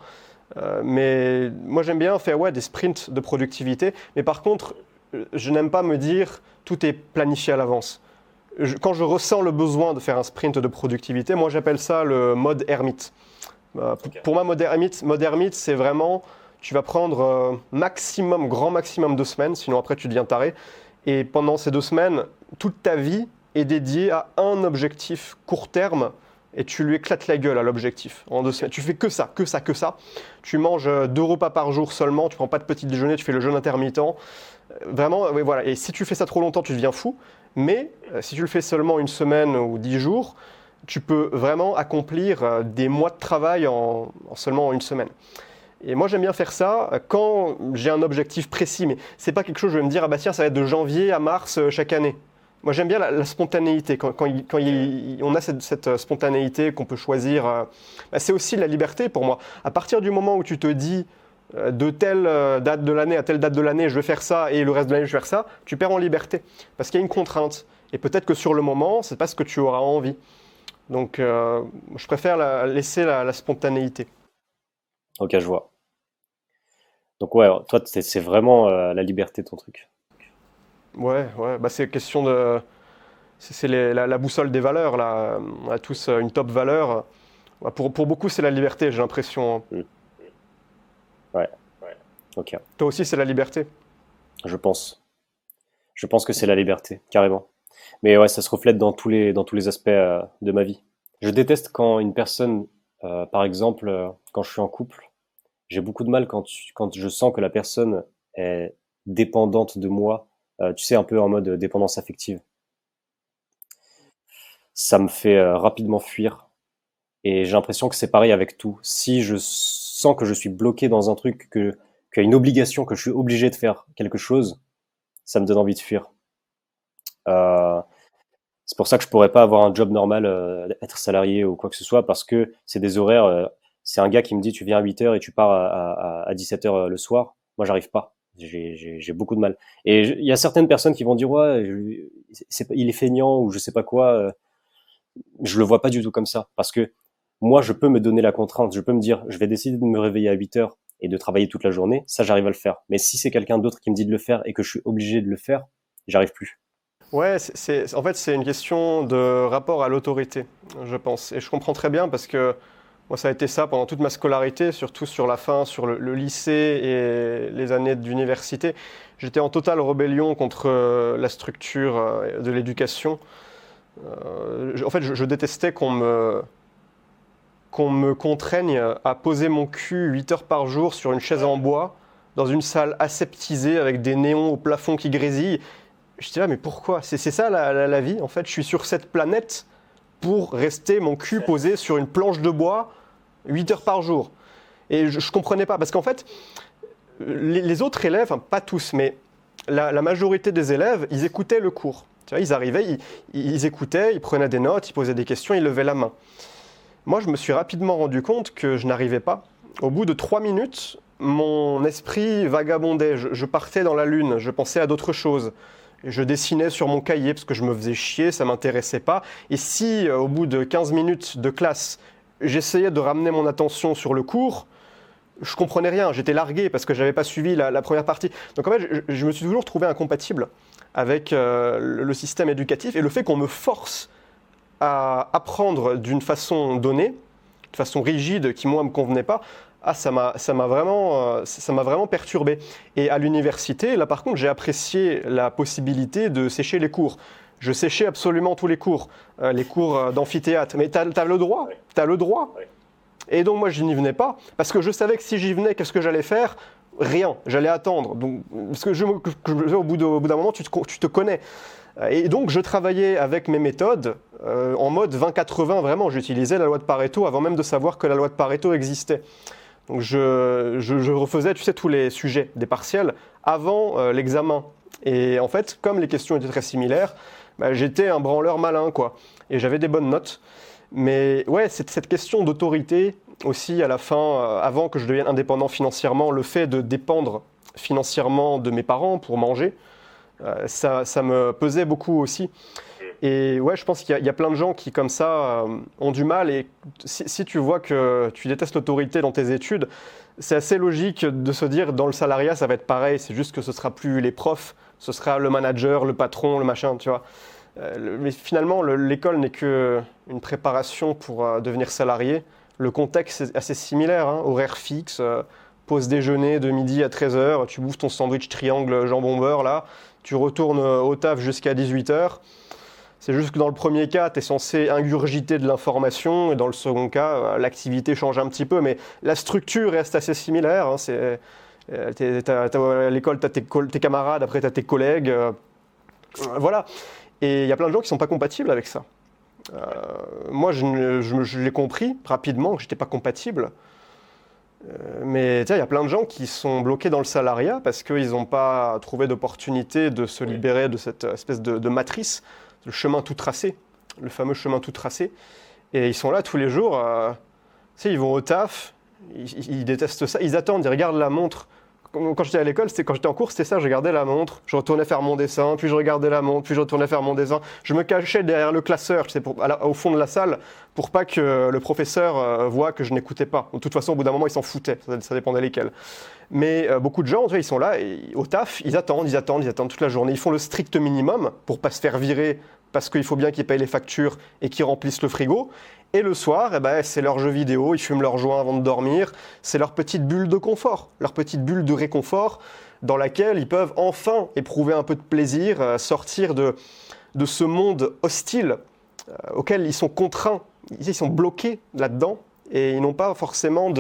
Mais moi, j'aime bien faire ouais, des sprints de productivité. Mais par contre, je n'aime pas me dire tout est planifié à l'avance. Quand je ressens le besoin de faire un sprint de productivité, moi, j'appelle ça le mode ermite. Pour moi, mode ermite, c'est vraiment, tu vas prendre maximum, grand maximum 2 semaines, sinon après tu deviens taré. Et pendant ces 2 semaines, toute ta vie est dédiée à un objectif court terme et tu lui éclates la gueule à l'objectif. En 2 semaines, tu fais que ça, que ça, que ça. Tu manges 2 repas par jour seulement, tu prends pas de petit déjeuner, tu fais le jeûne intermittent. Vraiment, oui, voilà. Et si tu fais ça trop longtemps, tu deviens fou. Mais si tu le fais seulement une semaine ou 10 jours, tu peux vraiment accomplir des mois de travail en seulement une semaine. Et moi, j'aime bien faire ça quand j'ai un objectif précis, mais c'est pas quelque chose, je vais me dire, ah bah tiens, ça va être de janvier à mars chaque année. Moi, j'aime bien la spontanéité. On a cette spontanéité qu'on peut choisir, bah, c'est aussi la liberté pour moi. À partir du moment où tu te dis de telle date de l'année à telle date de l'année, je vais faire ça et le reste de l'année, je vais faire ça, tu perds en liberté. Parce qu'il y a une contrainte. Et peut-être que sur le moment, c'est pas ce que tu auras envie. Donc, je préfère laisser la spontanéité. Ok, je vois. Donc ouais, toi, c'est vraiment la liberté ton truc. Ouais, ouais, bah c'est question de. C'est la boussole des valeurs, là. On a tous une top valeur. Bah, pour beaucoup, c'est la liberté, j'ai l'impression, hein. Hmm. Ouais, ok. Toi aussi, c'est la liberté. Je pense. Je pense que c'est la liberté, carrément. Mais ouais, ça se reflète dans tous les aspects de ma vie. Je déteste quand une personne, par exemple, quand je suis en couple, j'ai beaucoup de mal quand je sens que la personne est dépendante de moi, tu sais, un peu en mode dépendance affective. Ça me fait rapidement fuir. Et j'ai l'impression que c'est pareil avec tout. Si je sens que je suis bloqué dans un truc, qu'il y a une obligation, que je suis obligé de faire quelque chose, ça me donne envie de fuir. Euh, c'est pour ça que je pourrais pas avoir un job normal, être salarié ou quoi que ce soit, parce que c'est des horaires. C'est un gars qui me dit tu viens à 8 heures et tu pars à 17 heures le soir. Moi, j'arrive pas. J'ai beaucoup de mal. Et il y a certaines personnes qui vont dire ouais, il est feignant ou je sais pas quoi. Je le vois pas du tout comme ça, parce que moi, je peux me donner la contrainte. Je peux me dire je vais décider de me réveiller à 8 heures et de travailler toute la journée. Ça, j'arrive à le faire. Mais si c'est quelqu'un d'autre qui me dit de le faire et que je suis obligé de le faire, j'arrive plus. Ouais, en fait, c'est une question de rapport à l'autorité, je pense. Et je comprends très bien parce que moi, ça a été ça pendant toute ma scolarité, surtout sur la fin, sur le lycée et les années d'université. J'étais en totale rébellion contre la structure de l'éducation. En fait, je détestais qu'on me contraigne à poser mon cul 8 heures par jour sur une chaise en bois, dans une salle aseptisée avec des néons au plafond qui grésillent. Je dis là, mais pourquoi? C'est ça la vie, en fait. Je suis sur cette planète pour rester mon cul posé sur une planche de bois 8 heures par jour. Et je comprenais pas, parce qu'en fait, les autres élèves, enfin, pas tous, mais la majorité des élèves, ils écoutaient le cours. Tu vois, ils arrivaient, ils écoutaient, ils prenaient des notes, ils posaient des questions, ils levaient la main. Moi, je me suis rapidement rendu compte que je n'arrivais pas. Au bout de 3 minutes, mon esprit vagabondait. Je partais dans la lune, je pensais à d'autres choses. Je dessinais sur mon cahier parce que je me faisais chier, ça m'intéressait pas. Et si, au bout de 15 minutes de classe, j'essayais de ramener mon attention sur le cours, je comprenais rien. J'étais largué parce que j'avais pas suivi la première partie. Donc en fait, je me suis toujours trouvé incompatible avec le système éducatif et le fait qu'on me force à apprendre d'une façon donnée, de façon rigide, qui moi me convenait pas. Ah, ça m'a vraiment perturbé. Et à l'université, là par contre, j'ai apprécié la possibilité de sécher les cours. Je séchais absolument tous les cours d'amphithéâtre. Mais t'as le droit, t'as le droit. Et donc moi, je n'y venais pas, parce que je savais que si j'y venais, qu'est-ce que j'allais faire? Rien, j'allais attendre. Donc, parce que au bout d'un moment, tu te connais. Et donc, je travaillais avec mes méthodes en mode 20-80, vraiment. J'utilisais la loi de Pareto avant même de savoir que la loi de Pareto existait. Donc, je refaisais, tu sais, tous les sujets des partiels avant l'examen. Et en fait, comme les questions étaient très similaires, bah, j'étais un branleur malin, quoi. Et j'avais des bonnes notes. Mais ouais, cette question d'autorité aussi à la fin, avant que je devienne indépendant financièrement, le fait de dépendre financièrement de mes parents pour manger, ça me pesait beaucoup aussi. Et ouais, je pense qu'il y a plein de gens qui, comme ça, ont du mal. Et si tu vois que tu détestes l'autorité dans tes études, c'est assez logique de se dire, dans le salariat, ça va être pareil. C'est juste que ce sera plus les profs, ce sera le manager, le patron, le machin, tu vois. Mais finalement, l'école n'est qu'une préparation pour devenir salarié. Le contexte est assez similaire, hein, horaire fixe, pause déjeuner de midi à 13 heures, tu bouffes ton sandwich triangle jambon beurre là, tu retournes au taf jusqu'à 18 heures. C'est juste que dans le premier cas, tu es censé ingurgiter de l'information, et dans le second cas, l'activité change un petit peu, mais la structure reste assez similaire. Hein, à l'école, tu as tes camarades, après tu as tes collègues. Voilà. Et il y a plein de gens qui ne sont pas compatibles avec ça. Moi, je l'ai compris rapidement que je n'étais pas compatible. Mais tu sais, il y a plein de gens qui sont bloqués dans le salariat parce qu'ils n'ont pas trouvé d'opportunité de se libérer de cette espèce de matrice, le chemin tout tracé, le fameux chemin tout tracé. Et ils sont là tous les jours, tu sais, ils vont au taf, ils détestent ça, ils attendent, ils regardent la montre. Quand j'étais à l'école, quand j'étais en cours, c'était ça, je regardais la montre, je retournais faire mon dessin, puis je regardais la montre, puis je retournais faire mon dessin. Je me cachais derrière le classeur, tu sais, au fond de la salle, pour pas que le professeur voie que je n'écoutais pas. De toute façon, au bout d'un moment, ils s'en foutaient, ça dépendait lesquels. Mais beaucoup de gens, tu vois, ils sont là, et, au taf, ils attendent toute la journée. Ils font le strict minimum pour pas se faire virer, parce qu'il faut bien qu'ils payent les factures et qu'ils remplissent le frigo. Et le soir, eh ben, c'est leur jeu vidéo, ils fument leur joint avant de dormir. C'est leur petite bulle de confort, leur petite bulle de réconfort dans laquelle ils peuvent enfin éprouver un peu de plaisir, sortir de ce monde hostile auquel ils sont contraints, ils sont bloqués là-dedans et ils n'ont pas forcément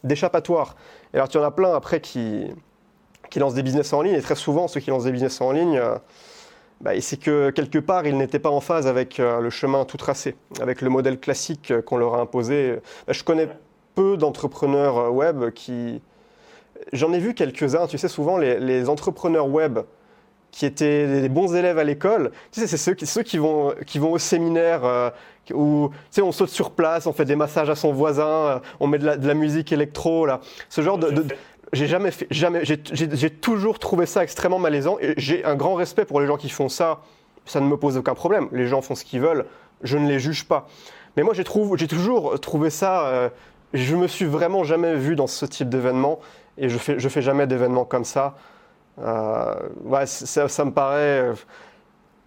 d'échappatoire. Et alors tu en as plein après qui lancent des business en ligne et très souvent ceux qui lancent des business en ligne... c'est que quelque part, ils n'étaient pas en phase avec le chemin tout tracé, avec le modèle classique qu'on leur a imposé. Je connais peu d'entrepreneurs web qui... J'en ai vu quelques-uns, tu sais, souvent les entrepreneurs web qui étaient des bons élèves à l'école, tu sais, c'est ceux qui vont au séminaire où tu sais, on saute sur place, on fait des massages à son voisin, on met de la musique électro, là. Ce genre j'ai jamais fait, j'ai toujours trouvé ça extrêmement malaisant et j'ai un grand respect pour les gens qui font ça. Ça ne me pose aucun problème. Les gens font ce qu'ils veulent, je ne les juge pas. Mais moi, j'ai toujours trouvé ça. Je me suis vraiment jamais vu dans ce type d'événement et je fais jamais d'événements comme ça. Ça me paraît.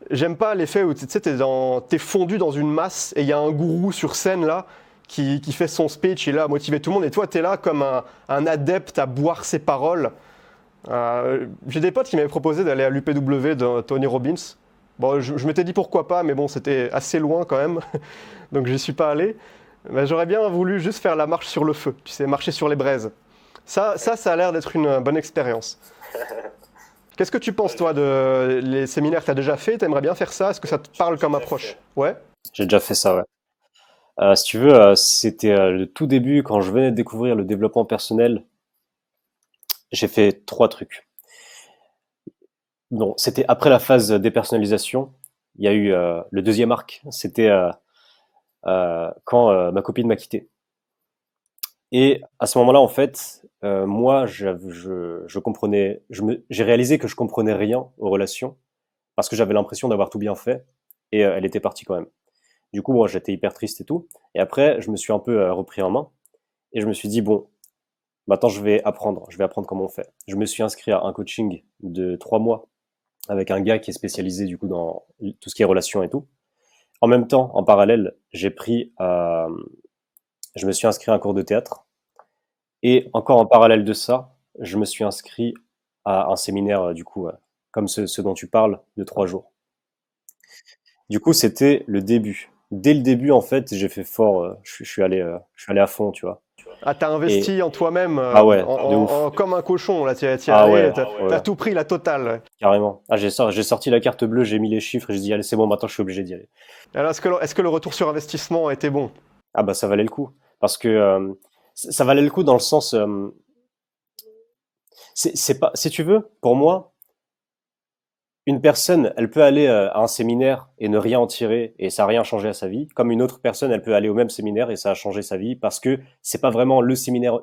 J'aime pas l'effet où tu sais, t'es fondu dans une masse et il y a un gourou sur scène là. Qui fait son speech, il est là à motiver tout le monde, et toi, tu es là comme un adepte à boire ses paroles. J'ai des potes qui m'avaient proposé d'aller à l'UPW de Tony Robbins. Bon, je m'étais dit pourquoi pas, mais bon, c'était assez loin quand même, donc j'y suis pas allé. Mais j'aurais bien voulu juste faire la marche sur le feu, tu sais, marcher sur les braises. Ça a l'air d'être une bonne expérience. Qu'est-ce que tu penses, toi, de les séminaires que tu as déjà fait? Tu aimerais bien faire ça? Est-ce que ça te parle comme approche? Ouais? J'ai déjà fait ça, ouais. Si tu veux, c'était le tout début quand je venais de découvrir le développement personnel. J'ai fait 3 trucs. Non, c'était après la phase dépersonnalisation. Il y a eu le deuxième arc. C'était quand ma copine m'a quitté. Et à ce moment-là, en fait, moi, je comprenais, j'ai réalisé que je comprenais rien aux relations parce que j'avais l'impression d'avoir tout bien fait et elle était partie quand même. Du coup, moi, j'étais hyper triste et tout. Et après, je me suis un peu repris en main et je me suis dit, bon, maintenant, je vais apprendre comment on fait. Je me suis inscrit à un coaching de 3 mois avec un gars qui est spécialisé du coup dans tout ce qui est relations et tout. En même temps, en parallèle, je me suis inscrit à un cours de théâtre et encore en parallèle de ça, je me suis inscrit à un séminaire du coup, comme ce dont tu parles, de 3 jours. Du coup, c'était le début. Dès le début, en fait, j'ai fait fort. Je suis allé à fond, tu vois. Ah, t'as investi en toi-même Ah ouais, de ouf. comme un cochon, là, t'y es Ah allé, ouais, t'as tout pris, la totale. Ouais. carrément. Ah, j'ai sorti la carte bleue, j'ai mis les chiffres et j'ai dit, allez, c'est bon, maintenant je suis obligé d'y aller. Alors, est-ce que le retour sur investissement a été bon? Ah bah ça valait le coup. Parce que ça valait le coup dans le sens... c'est pas, si tu veux, pour moi, une personne, elle peut aller à un séminaire et ne rien en tirer et ça n'a rien changé à sa vie, comme une autre personne, elle peut aller au même séminaire et ça a changé sa vie parce que c'est pas vraiment le séminaire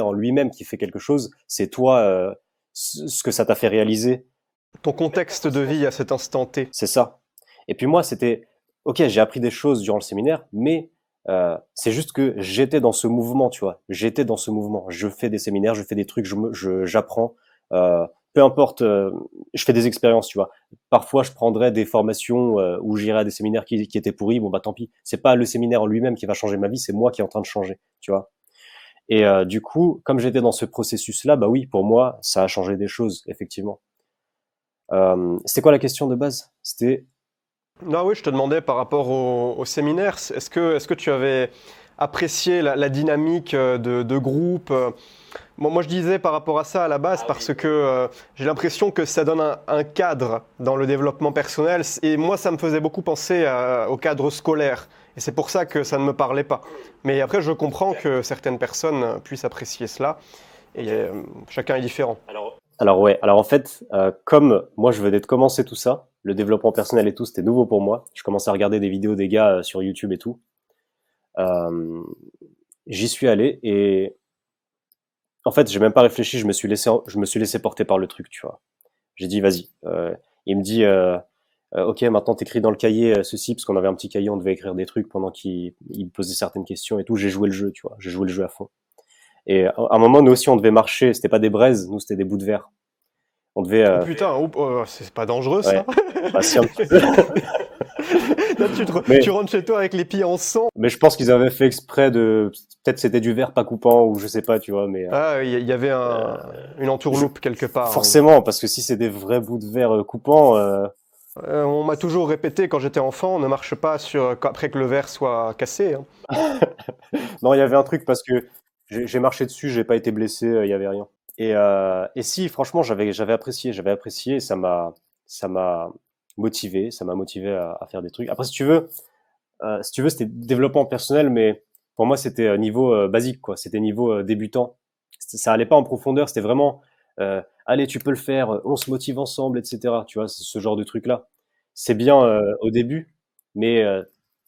en lui-même qui fait quelque chose, c'est toi, ce que ça t'a fait réaliser. Ton contexte de vie à cet instant T. C'est ça. Et puis moi, c'était, ok, j'ai appris des choses durant le séminaire, mais c'est juste que j'étais dans ce mouvement, tu vois. J'étais dans ce mouvement. Je fais des séminaires, je fais des trucs, j'apprends. Peu importe, je fais des expériences, tu vois. Parfois, je prendrais des formations où j'irais à des séminaires qui étaient pourris. Bon, bah tant pis. C'est pas le séminaire en lui-même qui va changer ma vie, c'est moi qui est en train de changer, tu vois. Et du coup, comme j'étais dans ce processus-là, bah oui, pour moi, ça a changé des choses, effectivement. C'était quoi la question de base? C'était... Non, oui, je te demandais par rapport au séminaire, est-ce que tu avais apprécié la dynamique de groupe? Moi, je disais par rapport à ça à la base parce que j'ai l'impression que ça donne un cadre dans le développement personnel et moi, ça me faisait beaucoup penser au cadre scolaire. Et c'est pour ça que ça ne me parlait pas. Mais après, je comprends que certaines personnes puissent apprécier cela. Et chacun est différent. Alors ouais, alors en fait, comme moi je venais de commencer tout ça, le développement personnel et tout, c'était nouveau pour moi. Je commençais à regarder des vidéos des gars sur YouTube et tout. Euh, J'y suis allé et en fait, j'ai même pas réfléchi, je me suis laissé porter par le truc, tu vois. J'ai dit vas-y. Il me dit ok, maintenant t'écris dans le cahier ceci parce qu'on avait un petit cahier, on devait écrire des trucs pendant qu'il me posait certaines questions et tout. J'ai joué le jeu, tu vois. J'ai joué le jeu à fond. Et à un moment, nous aussi, on devait marcher. C'était pas des braises, nous c'était des bouts de verre. On devait Oh putain, c'est pas dangereux ça? ouais, bah si un petit peu. Là, Mais tu rentres chez toi avec les pieds en sang. mais je pense qu'ils avaient fait exprès de peut-être c'était du verre pas coupant ou je sais pas, tu vois. Mais Ah, il y avait une je- entourloupe quelque part. forcément parce que si c'est des vrais bouts de verre coupants, On m'a toujours répété quand j'étais enfant, ne marche pas après que le verre soit cassé, hein. non, il y avait un truc parce que j'ai marché dessus, j'ai pas été blessé, il y avait rien. Et si, franchement, j'avais apprécié, et ça m'a ça m'a motivé à faire des trucs. Après, si tu veux, c'était développement personnel, mais pour moi, c'était niveau basique, quoi. C'était niveau débutant. Ça allait pas en profondeur, c'était vraiment, allez, tu peux le faire, on se motive ensemble, etc. Tu vois, c'est ce genre de truc-là. C'est bien au début, mais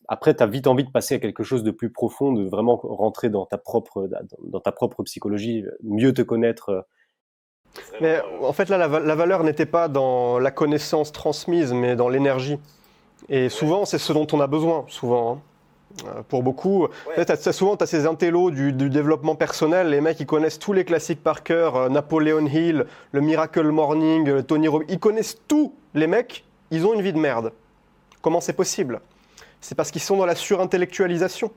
après, tu as vite envie de passer à quelque chose de plus profond, de vraiment rentrer dans ta propre psychologie, mieux te connaître. Mais en fait, là, la valeur n'était pas dans la connaissance transmise, mais dans l'énergie. Et souvent, c'est ce dont on a besoin, souvent, hein. Pour beaucoup, souvent, tu as ces intellos du développement personnel, les mecs, ils connaissent tous les classiques par cœur, Napoleon Hill, le Miracle Morning, Tony Robbins, ils connaissent tous les mecs, ils ont une vie de merde. Comment c'est possible? C'est parce qu'ils sont dans la surintellectualisation.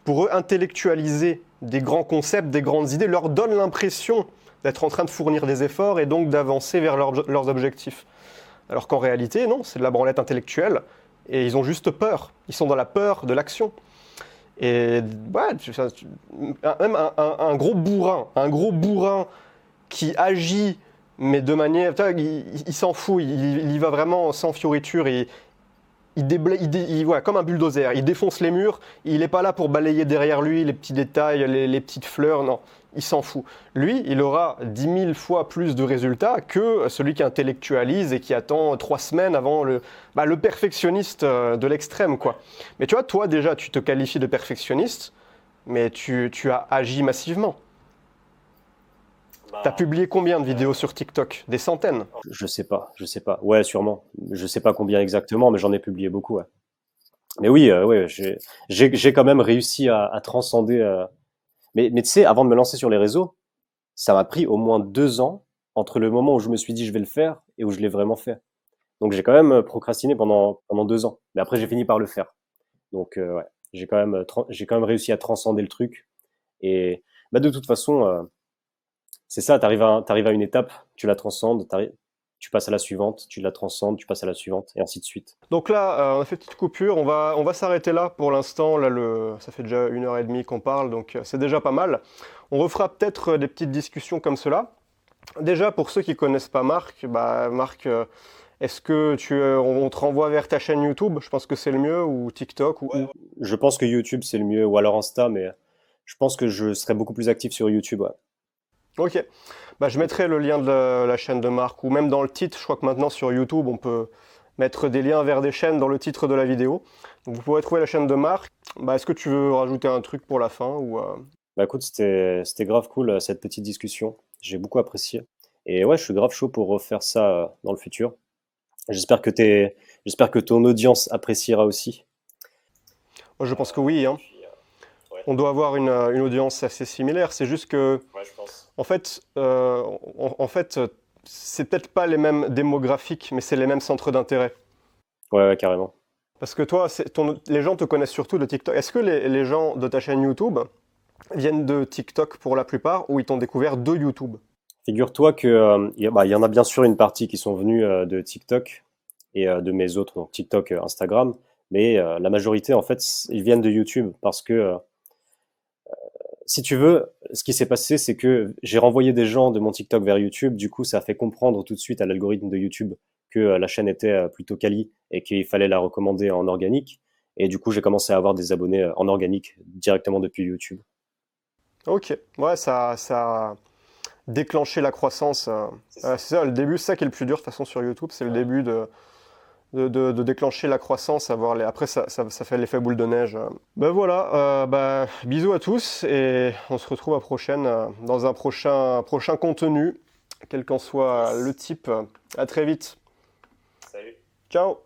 Pour eux, intellectualiser des grands concepts, des grandes idées, leur donne l'impression d'être en train de fournir des efforts et donc d'avancer vers leurs objectifs. Alors qu'en réalité, non, c'est de la branlette intellectuelle et ils ont juste peur. Ils sont dans la peur de l'action. Et ouais, même un gros bourrin qui agit, mais de manière, il s'en fout, il y va vraiment sans fioriture. Ouais, comme un bulldozer, il défonce les murs, il n'est pas là pour balayer derrière lui les petits détails, les petites fleurs, non, il s'en fout. Lui, il aura 10 000 fois plus de résultats que celui qui intellectualise et qui attend 3 semaines avant le perfectionniste de l'extrême, quoi. Mais tu vois, toi déjà, tu te qualifies de perfectionniste, mais tu as agi massivement. T'as publié combien de vidéos sur TikTok? Des centaines. Je sais pas. Ouais, sûrement. Je sais pas combien exactement, mais j'en ai publié beaucoup, ouais. Mais oui, ouais, j'ai quand même réussi à transcender. Mais tu sais, avant de me lancer sur les réseaux, ça m'a pris au moins 2 ans entre le moment où je me suis dit je vais le faire et où je l'ai vraiment fait. Donc j'ai quand même procrastiné pendant 2 ans. Mais après j'ai fini par le faire. Donc ouais, j'ai quand même réussi à transcender le truc. Et bah de toute façon, c'est ça. T'arrives à une étape, tu la transcendes, tu passes à la suivante, tu la transcendes, tu passes à la suivante, et ainsi de suite. Donc là, on a fait une petite coupure, on va s'arrêter là pour l'instant. Là, ça fait déjà 1 heure et demie qu'on parle, donc c'est déjà pas mal. On refera peut-être des petites discussions comme cela. Déjà, pour ceux qui connaissent pas Marc, bah, Marc, est-ce que on te renvoie vers ta chaîne YouTube? Je pense que c'est le mieux, ou TikTok, ou... Je pense que YouTube c'est le mieux, ou alors Insta, mais je pense que je serai beaucoup plus actif sur YouTube. Ouais. Ok, bah, je mettrai le lien de la chaîne de Marc, ou même dans le titre. Je crois que maintenant sur YouTube, on peut mettre des liens vers des chaînes dans le titre de la vidéo. Donc vous pourrez trouver la chaîne de Marc. Bah, est-ce que tu veux rajouter un truc pour la fin ou Bah écoute, c'était grave cool cette petite discussion. J'ai beaucoup apprécié. Et ouais, je suis grave chaud pour refaire ça dans le futur. J'espère que j'espère que ton audience appréciera aussi. Moi, je pense que oui, hein. On doit avoir une audience assez similaire. C'est juste que, en fait, c'est peut-être pas les mêmes démographiques, mais c'est les mêmes centres d'intérêt. Ouais, ouais, carrément. Parce que toi, les gens te connaissent surtout de TikTok. Est-ce que les gens de ta chaîne YouTube viennent de TikTok pour la plupart, ou ils t'ont découvert de YouTube? Figure-toi que il y en a bien sûr une partie qui sont venus de TikTok et de mes autres, donc TikTok, Instagram, mais la majorité en fait ils viennent de YouTube parce que si tu veux, ce qui s'est passé, c'est que j'ai renvoyé des gens de mon TikTok vers YouTube. Du coup, ça a fait comprendre tout de suite à l'algorithme de YouTube que la chaîne était plutôt quali et qu'il fallait la recommander en organique. Et du coup, j'ai commencé à avoir des abonnés en organique directement depuis YouTube. Ok, ouais, ça a déclenché la croissance. C'est ça, le début, c'est ça qui est le plus dur de toute façon sur YouTube, c'est le début de déclencher la croissance, après ça fait l'effet boule de neige. Ben voilà, bisous à tous et on se retrouve à prochaine, dans un prochain contenu, quel qu'en soit le type. À très vite. Salut. Ciao!